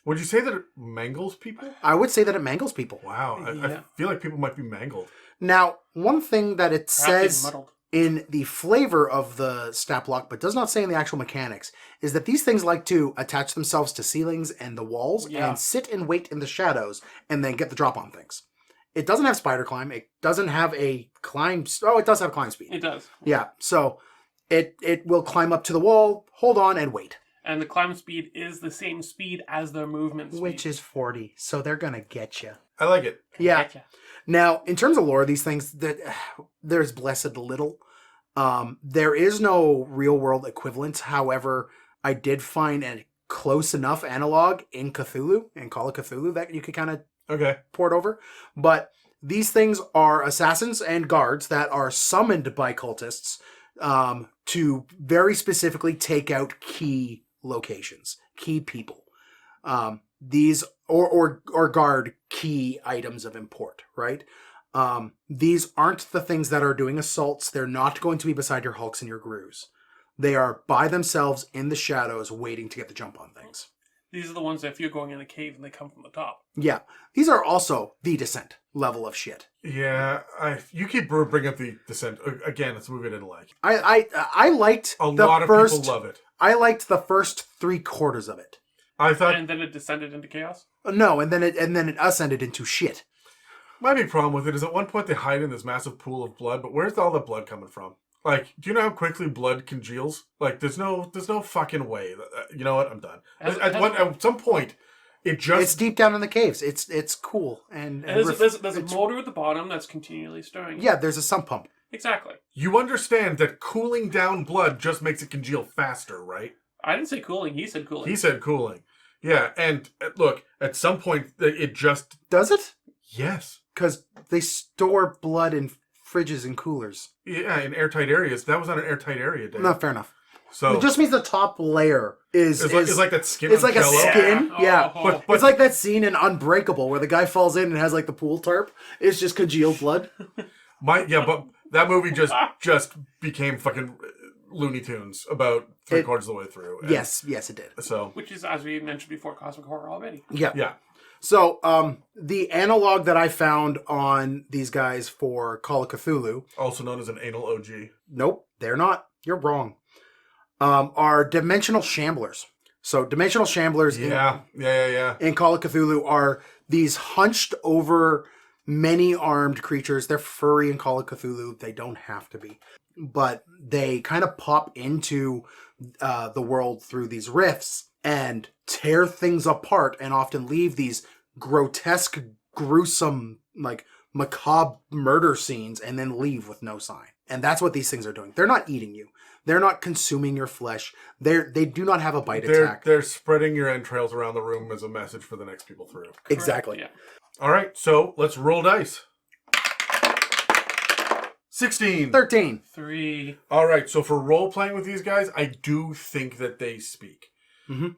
Would you say that it mangles people? I would say that it mangles people. Wow. I feel like people might be mangled. Now, one thing that it perhaps even says muddled. in the flavor of the stat block, but does not say in the actual mechanics, is that these things like to attach themselves to ceilings and the walls and sit and wait in the shadows and then get the drop on things. It doesn't have spider climb. It doesn't have a climb. Oh, it does have climb speed. It does. Yeah, so it will climb up to the wall, hold on, and wait. And the climb speed is the same speed as their movement speed. Which is 40, so they're going to get you. I like it. Yeah. Gotcha. Now, in terms of lore, these things, there's blessed little. There is no real-world equivalent. However, I did find a close enough analog in Cthulhu, in Call of Cthulhu, that you could kind of Okay. port over. But these things are assassins and guards that are summoned by cultists to very specifically take out key locations, key people. These or guard key items of import, right? These aren't the things that are doing assaults. They're not going to be beside your Hulks and your Grues. They are by themselves in the shadows waiting to get the jump on things. These are the ones that if you're going in a cave and they come from the top. Yeah. These are also the Descent level of shit. Yeah, you keep bringing up the Descent. Again, it's a movie I didn't like. I liked A lot of people love it. I liked the first 3/4 of it. I thought And then it descended into chaos? No, and then it ascended into shit. my big problem with it is at one point they hide in this massive pool of blood, but where's all the blood coming from? Like, do you know how quickly blood congeals? Like, there's no fucking way. You know what? I'm done. At some point, It's deep down in the caves. It's cool and there's a motor at the bottom that's continually stirring. yeah. There's a sump pump. Exactly. You understand that cooling down blood just makes it congeal faster, right? I didn't say cooling. He said cooling. He said cooling. Yeah, and look, at some point, it just... Does it? Yes. Because they store blood in fridges and coolers. Yeah, in airtight areas. That was not an airtight area, Dave. No, fair enough. So It just means the top layer is it's like that skin. it's on like a Jell-O. skin. Yeah. Oh. But It's like that scene in Unbreakable where the guy falls in and has like the pool tarp. It's just congealed blood. But that movie just became fucking Looney Tunes about 3/4 of the way through. And Yes, it did. So Which is, as we mentioned before, cosmic horror already. Yeah. yeah, So, the analog that I found on these guys for Call of Cthulhu, also known as an anal OG. nope, they're not. You're wrong. Are dimensional shamblers. So, dimensional shamblers Yeah. in Call of Cthulhu are these hunched over many armed creatures. They're furry in Call of Cthulhu. They don't have to be. But they kind of pop into the world through these rifts and tear things apart and often leave these grotesque, gruesome, like macabre murder scenes and then leave with no sign. And that's what these things are doing. They're not eating you. They're not consuming your flesh. They do not have a bite attack. They're spreading your entrails around the room as a message for the next people through. Exactly. Yeah. All right, so let's roll dice. 16. 13. 3. All right, so for role-playing with these guys, I do think that they speak.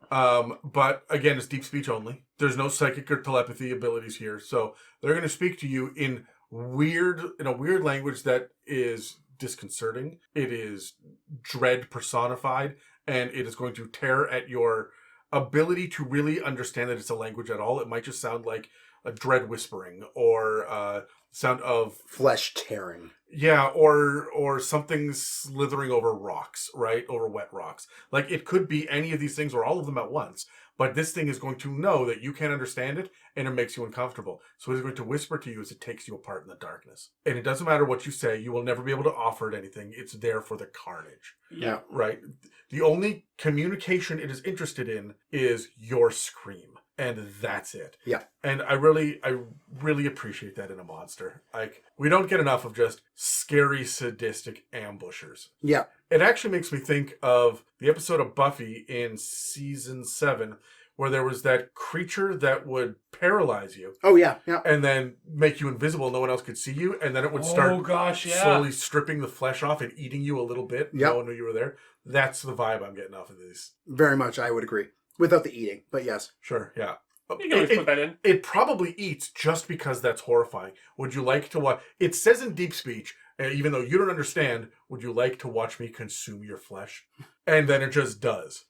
But again, it's deep speech only. There's no psychic or telepathy abilities here. So they're going to speak to you in a weird language that is disconcerting. It is dread personified, and it is going to tear at your ability to really understand that it's a language at all. It might just sound like a dread whispering or sound of Flesh tearing. yeah, or something slithering over rocks, right? Over wet rocks. Like it could be any of these things or all of them at once. But this thing is going to know that you can't understand it and it makes you uncomfortable. So it's going to whisper to you as it takes you apart in the darkness. And it doesn't matter what you say. You will never be able to offer it anything. It's there for the carnage. Yeah. Right? The only communication it is interested in is your scream. And that's it. Yeah. And I really appreciate that in a monster. Like, we don't get enough of just scary, sadistic ambushers. Yeah. It actually makes me think of the episode of Buffy in season 7, where there was that creature that would paralyze you Oh, yeah. Yeah. and then make you invisible. No one else could see you. And then it would start Oh gosh, yeah. slowly stripping the flesh off and eating you a little bit. Yep. No one knew you were there. That's the vibe I'm getting off of these. Very much, I would agree. Without the eating, but yes. Sure, yeah. You can always put that in. It probably eats just because that's horrifying. Would you like to watch... It says in deep speech, even though you don't understand, would you like to watch me consume your flesh? And then it just does.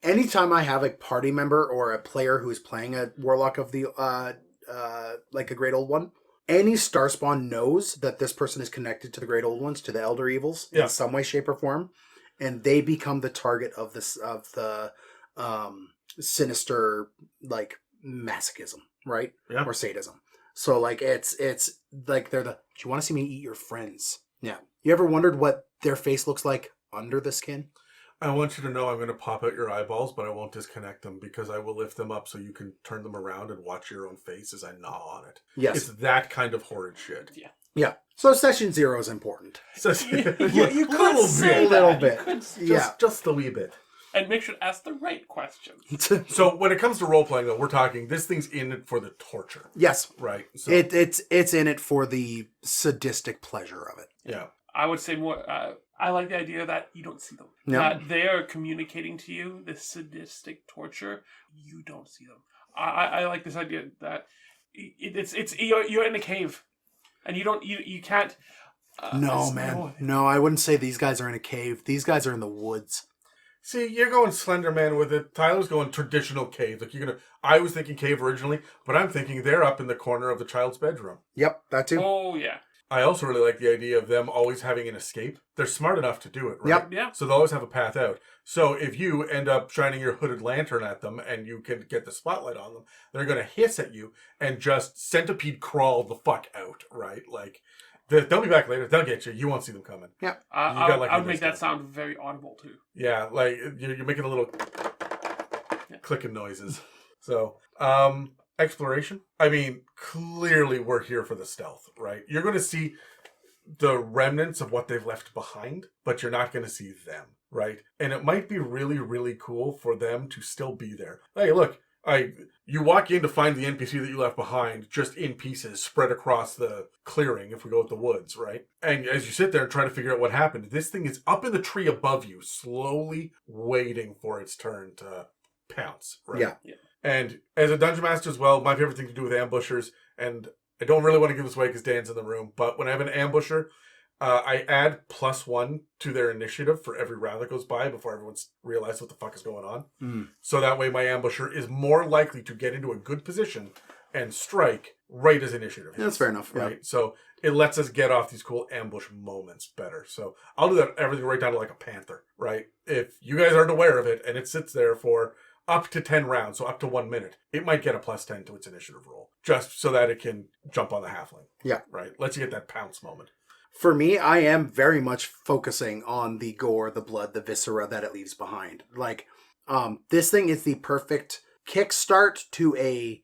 Anytime I have a party member or a player who's playing a Warlock of the, like a Great Old One, any Starspawn knows that this person is connected to the Great Old Ones, to the Elder Evils, in some way, shape, or form, and they become the target of the sinister, like, masochism, right? Yeah. Or sadism. So, like, it's like they're do you want to see me eat your friends? Yeah. You ever wondered what their face looks like under the skin? I want you to know I'm going to pop out your eyeballs, but I won't disconnect them because I will lift them up so you can turn them around and watch your own face as I gnaw on it. Yes. It's that kind of horrid shit. Yeah. Yeah. So session 0 is important. So, You could say A little that. bit. You could Yeah. Just a wee bit. and make sure to ask the right questions. So when it comes to role-playing, though, we're talking, this thing's in it for the torture, Yes. right? So, It's in it for the sadistic pleasure of it. yeah. I would say more. I like the idea that you don't see them. No. That they are communicating to you this sadistic torture. You don't see them. I like this idea that it's you're in a cave, and you can't. No, man. No, I wouldn't say these guys are in a cave. These guys are in the woods. See, you're going Slender Man with it. Tyler's going traditional cave. Like I was thinking cave originally, but I'm thinking they're up in the corner of the child's bedroom. Yep, that too. Oh yeah. I also really like the idea of them always having an escape. They're smart enough to do it, right? Yep. Yeah. So they'll always have a path out. So if you end up shining your hooded lantern at them and you can get the spotlight on them, they're going to hiss at you and just centipede crawl the fuck out, right? Like, they'll be back later. They'll get you. You won't see them coming. Yeah. I would make that sound very audible too. Yeah, like you're making a little clicking noises. So, exploration. I mean, clearly we're here for the stealth, right? You're going to see the remnants of what they've left behind, but you're not going to see them, right? And it might be really, really cool for them to still be there. Hey, look, you walk in to find the NPC that you left behind just in pieces spread across the clearing, if we go with the woods, right? And as you sit there and try to figure out what happened, this thing is up in the tree above you, slowly waiting for its turn to pounce, right? Yeah. And as a dungeon master as well, my favorite thing to do with ambushers, and I don't really want to give this away because Dan's in the room, but when I have an ambusher, I add +1 to their initiative for every round that goes by before everyone's realized what the fuck is going on. Mm. So that way my ambusher is more likely to get into a good position and strike right as initiative hits. That's fair enough. Right? So it lets us get off these cool ambush moments better. So I'll do that everything right down to like a panther, right? If you guys aren't aware of it and it sits there for up to 10 rounds, so up to 1 minute, it might get a +10 to its initiative roll, just so that it can jump on the halfling. Yeah. Right? Lets you get that pounce moment. For me, I am very much focusing on the gore, the blood, the viscera that it leaves behind. Like, this thing is the perfect kickstart to a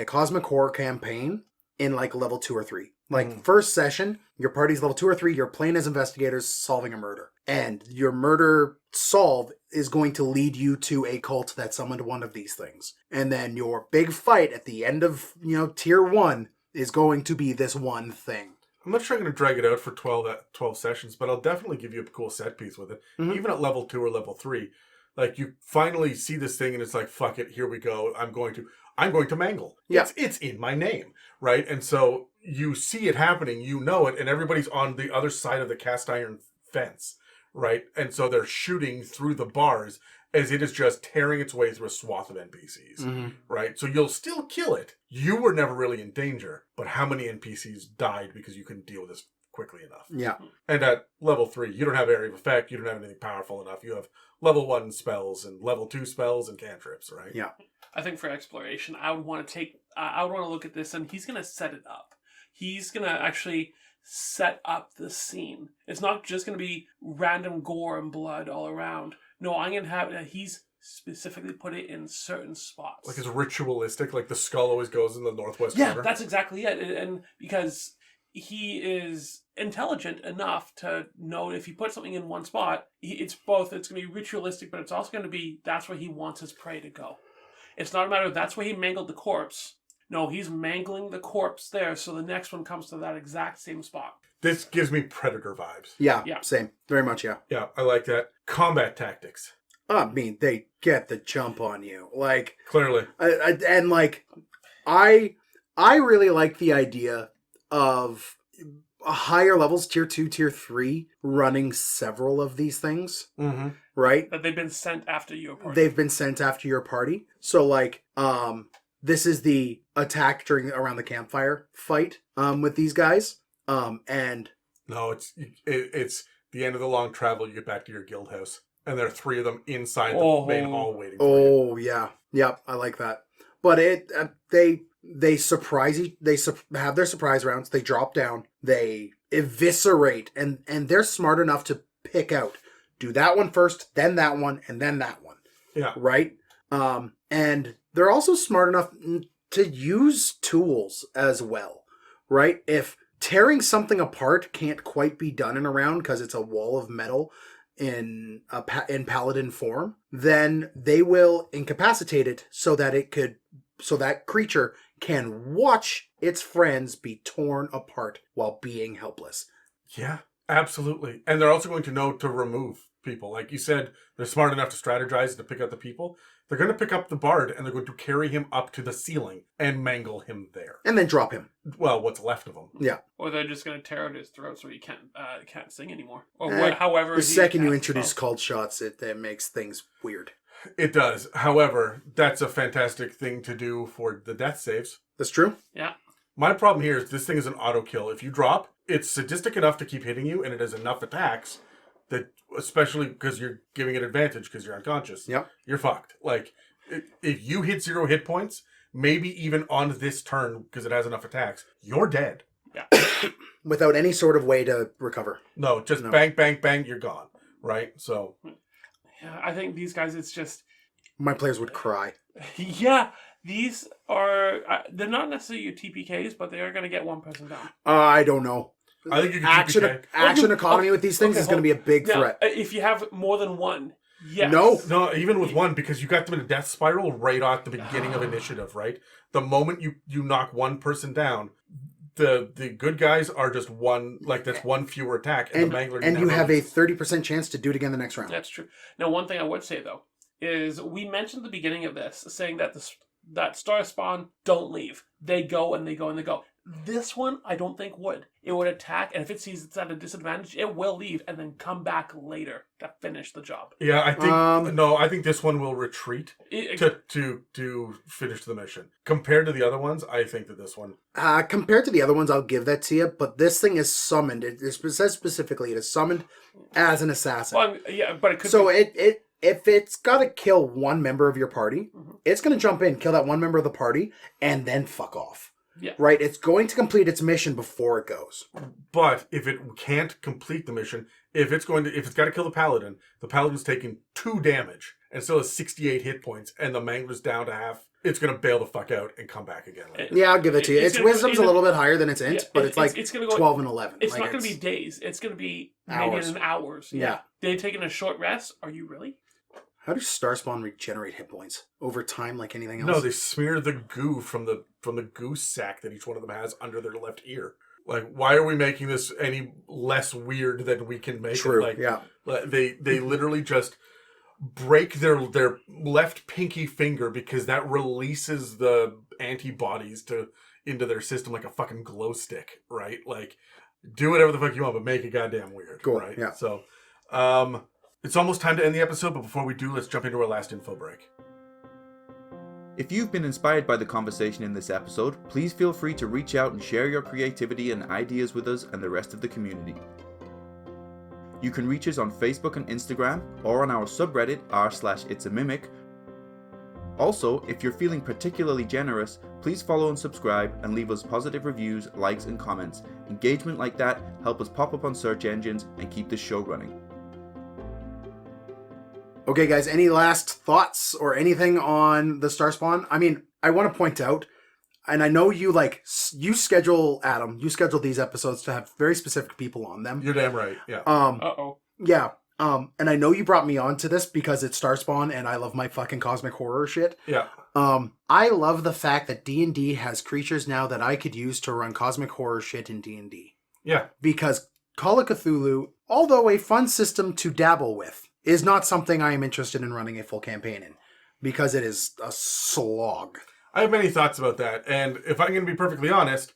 cosmic horror campaign in like level 2 or 3. Like, first session, your party's level 2 or 3, you're playing as investigators solving a murder. And your murder solve is going to lead you to a cult that summoned one of these things. And then your big fight at the end of, tier 1 is going to be this one thing. I'm not sure I'm going to drag it out for 12 sessions, but I'll definitely give you a cool set piece with it. Even at level 2 or level 3, like, you finally see this thing and it's like, fuck it, here we go. I'm going to mangle. Yeah. It's in my name, right? And so you see it happening, you know it, and everybody's on the other side of the cast iron fence, right? And so they're shooting through the bars as it is just tearing its way through a swath of NPCs, right? So you'll still kill it. You were never really in danger, but how many NPCs died because you couldn't deal with this quickly enough? Yeah. And at level 3, you don't have area of effect, you don't have anything powerful enough. You have level 1 spells and level 2 spells and cantrips, right? Yeah. I think for exploration, I would want to look at this, and he's going to set it up. He's going to actually set up the scene. It's not just going to be random gore and blood all around. No, I'm going to have he's specifically put it in certain spots. Like it's ritualistic, like the skull always goes in the northwest yeah, corner. that's exactly it. And because he is intelligent enough to know if he puts something in one spot, it's going to be ritualistic, but it's also going to be that's where he wants his prey to go. It's not a matter of that's where he mangled the corpse. No, he's mangling the corpse there, so the next one comes to that exact same spot. This gives me Predator vibes. Yeah. Yeah. Same. Very much, yeah. Yeah, I like that. Combat tactics. I mean, they get the jump on you. Like, Clearly. I really like the idea of higher levels, tier 2, tier 3, running several of these things, right? That they've been sent after your party. They've been sent after your party. So, like, this is the attack around the campfire fight with these guys. And No, it's the end of the long travel. You get back to your guild house, and there are 3 of them inside the main hall waiting for you. Oh, yeah. Yep, I like that. But they surprise you. They have their surprise rounds. They drop down. They eviscerate, and they're smart enough to pick out. Do that one first, then that one, and then that one. Yeah. Right? And they're also smart enough to use tools as well. Right? If tearing something apart can't quite be done in a round because it's a wall of metal in paladin form, then they will incapacitate it so that creature can watch its friends be torn apart while being helpless. Yeah, absolutely. And they're also going to know to remove people. Like you said, they're smart enough to strategize and to pick out the people. They're going to pick up the bard and they're going to carry him up to the ceiling and mangle him there. And then drop him. Well, what's left of him. Yeah. Or they're just going to tear out his throat so he can't sing anymore. Or however. The second you introduce called shots, it makes things weird. It does. However, that's a fantastic thing to do for the death saves. That's true. Yeah. My problem here is this thing is an auto kill. If you drop, it's sadistic enough to keep hitting you, and it has enough attacks that, especially because you're giving it advantage because you're unconscious, Yep. You're fucked. Like, if you hit 0 hit points, maybe even on this turn, because it has enough attacks, you're dead. Yeah. Without any sort of way to recover. No, just bang, bang, bang, you're gone. Right? So. Yeah, I think these guys, it's just. My players would cry. Yeah. These are. They're not necessarily your TPKs, but they are going to get one person down. I don't know. I think you can action economy with these things is going to be a big threat. If you have more than one, yes. No, even with one, because you got them in a death spiral right at the beginning of initiative, right? The moment you knock one person down, the good guys are just one, like that's one fewer attack, and the Mangler and you have a 30% chance to do it again the next round. That's true. Now, one thing I would say though is we mentioned at the beginning of this saying that that star spawn don't leave. They go and they go and they go. This one, I don't think would. It would attack, and if it sees it's at a disadvantage, it will leave and then come back later to finish the job. Yeah, I think I think this one will retreat to finish the mission. Compared to the other ones, I think that this one. Compared to the other ones, I'll give that to you. But this thing is summoned. It says specifically it is summoned as an assassin. Well, yeah, but it could. So be... if it's got to kill one member of your party, it's going to jump in, kill that one member of the party, and then fuck off. Yeah. Right? It's going to complete its mission before it goes. But if it can't complete the mission, if it's got to kill the paladin's taking 2 damage and still has 68 hit points, and the Mangler's down to half, it's going to bail the fuck out and come back again later. Yeah, I'll give it to you. Its wisdom's a little bit higher than its int, Yeah, but it's like gonna go, 12 and 11. It's like not going to be days. It's going to be hours. maybe in hours. Yeah. They've taken a short rest. Are you really? How does Starspawn regenerate hit points over time like anything else? No, they smear the goo from the goose sack that each one of them has under their left ear. Like, why are we making this any less weird than we can make True, it? Like, yeah. They literally just break their left pinky finger because that releases the antibodies into their system like a fucking glow stick, right? Like, do whatever the fuck you want, but make it goddamn weird, Cool, right? yeah. So, it's almost time to end the episode, but before we do, let's jump into our last info break. If you've been inspired by the conversation in this episode, please feel free to reach out and share your creativity and ideas with us and the rest of the community. You can reach us on Facebook and Instagram, or on our subreddit r/itsAmimic. Also, if you're feeling particularly generous, please follow and subscribe and leave us positive reviews, likes and comments. Engagement like that help us pop up on search engines and keep this show running. Okay, guys, any last thoughts or anything on the Starspawn? I mean, I want to point out, and I know you schedule, Adam, you schedule these episodes to have very specific people on them. You're damn right, yeah. Uh-oh. Yeah. And I know you brought me on to this because it's Starspawn and I love my fucking cosmic horror shit. Yeah. I love the fact that D&D has creatures now that I could use to run cosmic horror shit in D&D. Yeah. Because Call of Cthulhu, although a fun system to dabble with, is not something I am interested in running a full campaign in. Because it is a slog. I have many thoughts about that, and if I'm going to be perfectly honest,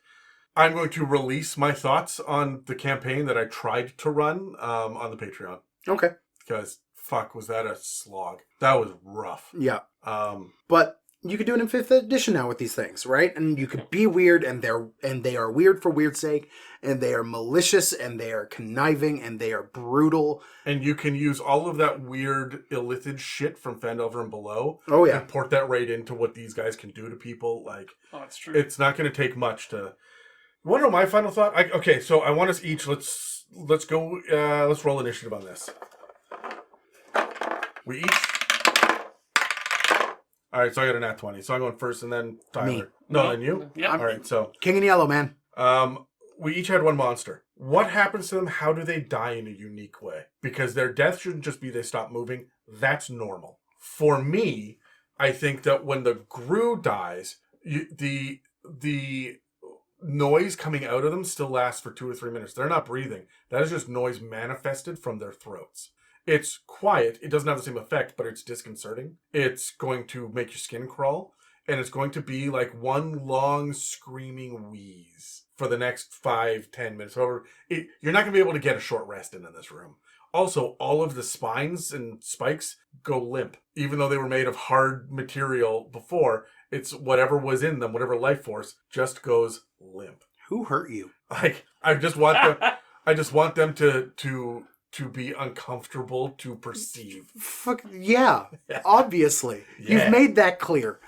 I'm going to release my thoughts on the campaign that I tried to run on the Patreon. Okay. Because, fuck, was that a slog. That was rough. Yeah. But you could do it in 5th edition now with these things, right? And you could be weird, and they are weird for weird's sake, and they are malicious, and they are conniving, and they are brutal. And you can use all of that weird illithid shit from Phandelver and Below. Oh, yeah. And port that right into what these guys can do to people. Like, Oh, that's true. it's not going to take much to... You want to know my final thought? Okay, so I want us each... Let's go... let's roll initiative on this. We each... All right, so I got a nat 20. So I'm going first, and then Tyler. Me. No, then you? Yeah. All right, so... King in Yellow, man. We each had one monster. What happens to them? How do they die in a unique way? Because their death shouldn't just be they stop moving. That's normal. For me, I think that when the Grue dies, the noise coming out of them still lasts for 2 or 3 minutes. They're not breathing. That is just noise manifested from their throats. It's quiet. It doesn't have the same effect, but it's disconcerting. It's going to make your skin crawl. And it's going to be like one long screaming wheeze for the next 5-10 minutes. However, you're not going to be able to get a short rest in this room. Also, all of the spines and spikes go limp. Even though they were made of hard material before, it's whatever was in them, whatever life force, just goes limp. Who hurt you? Like, I just want them to be uncomfortable to perceive. Fuck yeah. Obviously. Yeah. You've made that clear.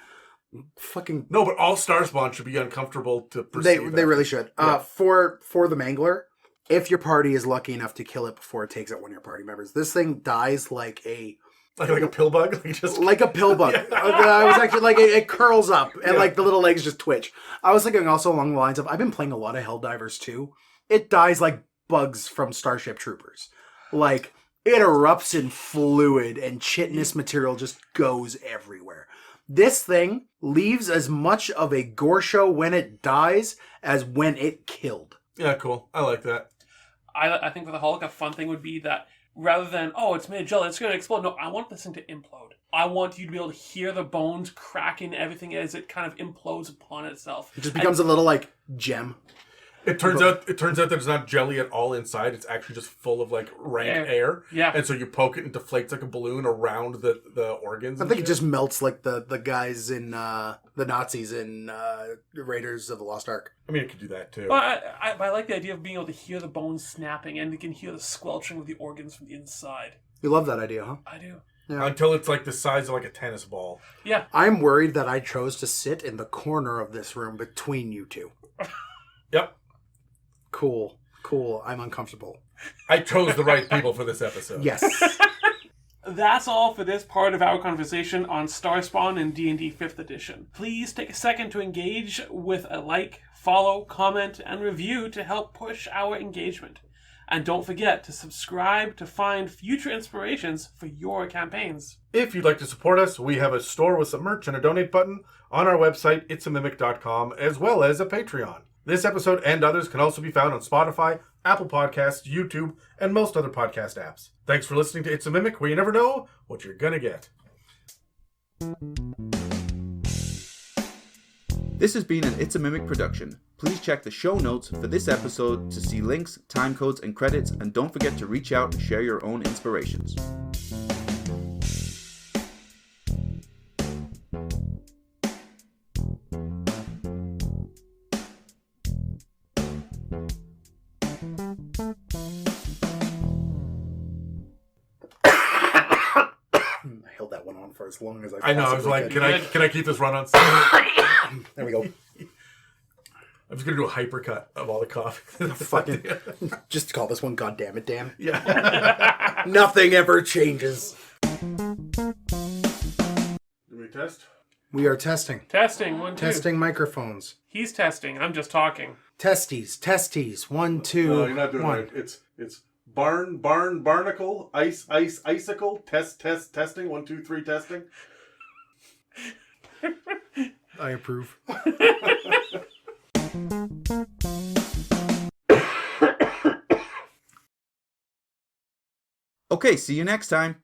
Fucking No, but all Starspawn should be uncomfortable to perceive. they really should. Yeah. For the Mangler, if your party is lucky enough to kill it before it takes out one of your party members, this thing dies like a pill bug, like a pill bug. Yeah. I was actually like it curls up and Yeah. like the little legs just twitch. I was thinking also along the lines of I've been playing a lot of Helldivers too. It dies like bugs from Starship Troopers. Like it erupts in fluid and chitinous material just goes everywhere. This thing leaves as much of a gore show when it dies as when it killed. Yeah, cool. I like that. I think for the Hulk, a fun thing would be that rather than, oh, it's made of jelly, it's going to explode. No, I want this thing to implode. I want you to be able to hear the bones cracking, everything as it kind of implodes upon itself. It just becomes a little like gem. It turns out that it's not jelly at all inside. It's actually just full of like rank air. Yeah. And so you poke it and it deflates like a balloon around the organs. I think it just melts like the guys in the Nazis in Raiders of the Lost Ark. I mean, it could do that too. But I like the idea of being able to hear the bones snapping and you can hear the squelching of the organs from the inside. You love that idea, huh? I do. Yeah. Until it's like the size of like a tennis ball. Yeah. I'm worried that I chose to sit in the corner of this room between you two. Yep. Cool. I'm uncomfortable. I chose the right people for this episode. Yes. That's all for this part of our conversation on Starspawn and D&D 5th edition. Please take a second to engage with a like, follow, comment, and review to help push our engagement. And don't forget to subscribe to find future inspirations for your campaigns. If you'd like to support us, we have a store with some merch and a donate button on our website, itsamimic.com, as well as a Patreon. This episode and others can also be found on Spotify, Apple Podcasts, YouTube, and most other podcast apps. Thanks for listening to It's a Mimic, where you never know what you're gonna get. This has been an It's a Mimic production. Please check the show notes for this episode to see links, time codes, and credits, and don't forget to reach out and share your own inspirations. I held that one on for as long as I know, I was possibly like, could. can I keep this run on? There we go. I'm just gonna do a hypercut of all the coffee. Fucking just call this one God damn it, Dan. Yeah. Nothing ever changes. Do we test? We are testing. Testing, 1, 2. Testing microphones. He's testing, I'm just talking. Testes. 1, 2. No, you're not doing one. it right. It's barnacle, icicle, testing, 1, 2, 3, testing. I approve. Okay, see you next time.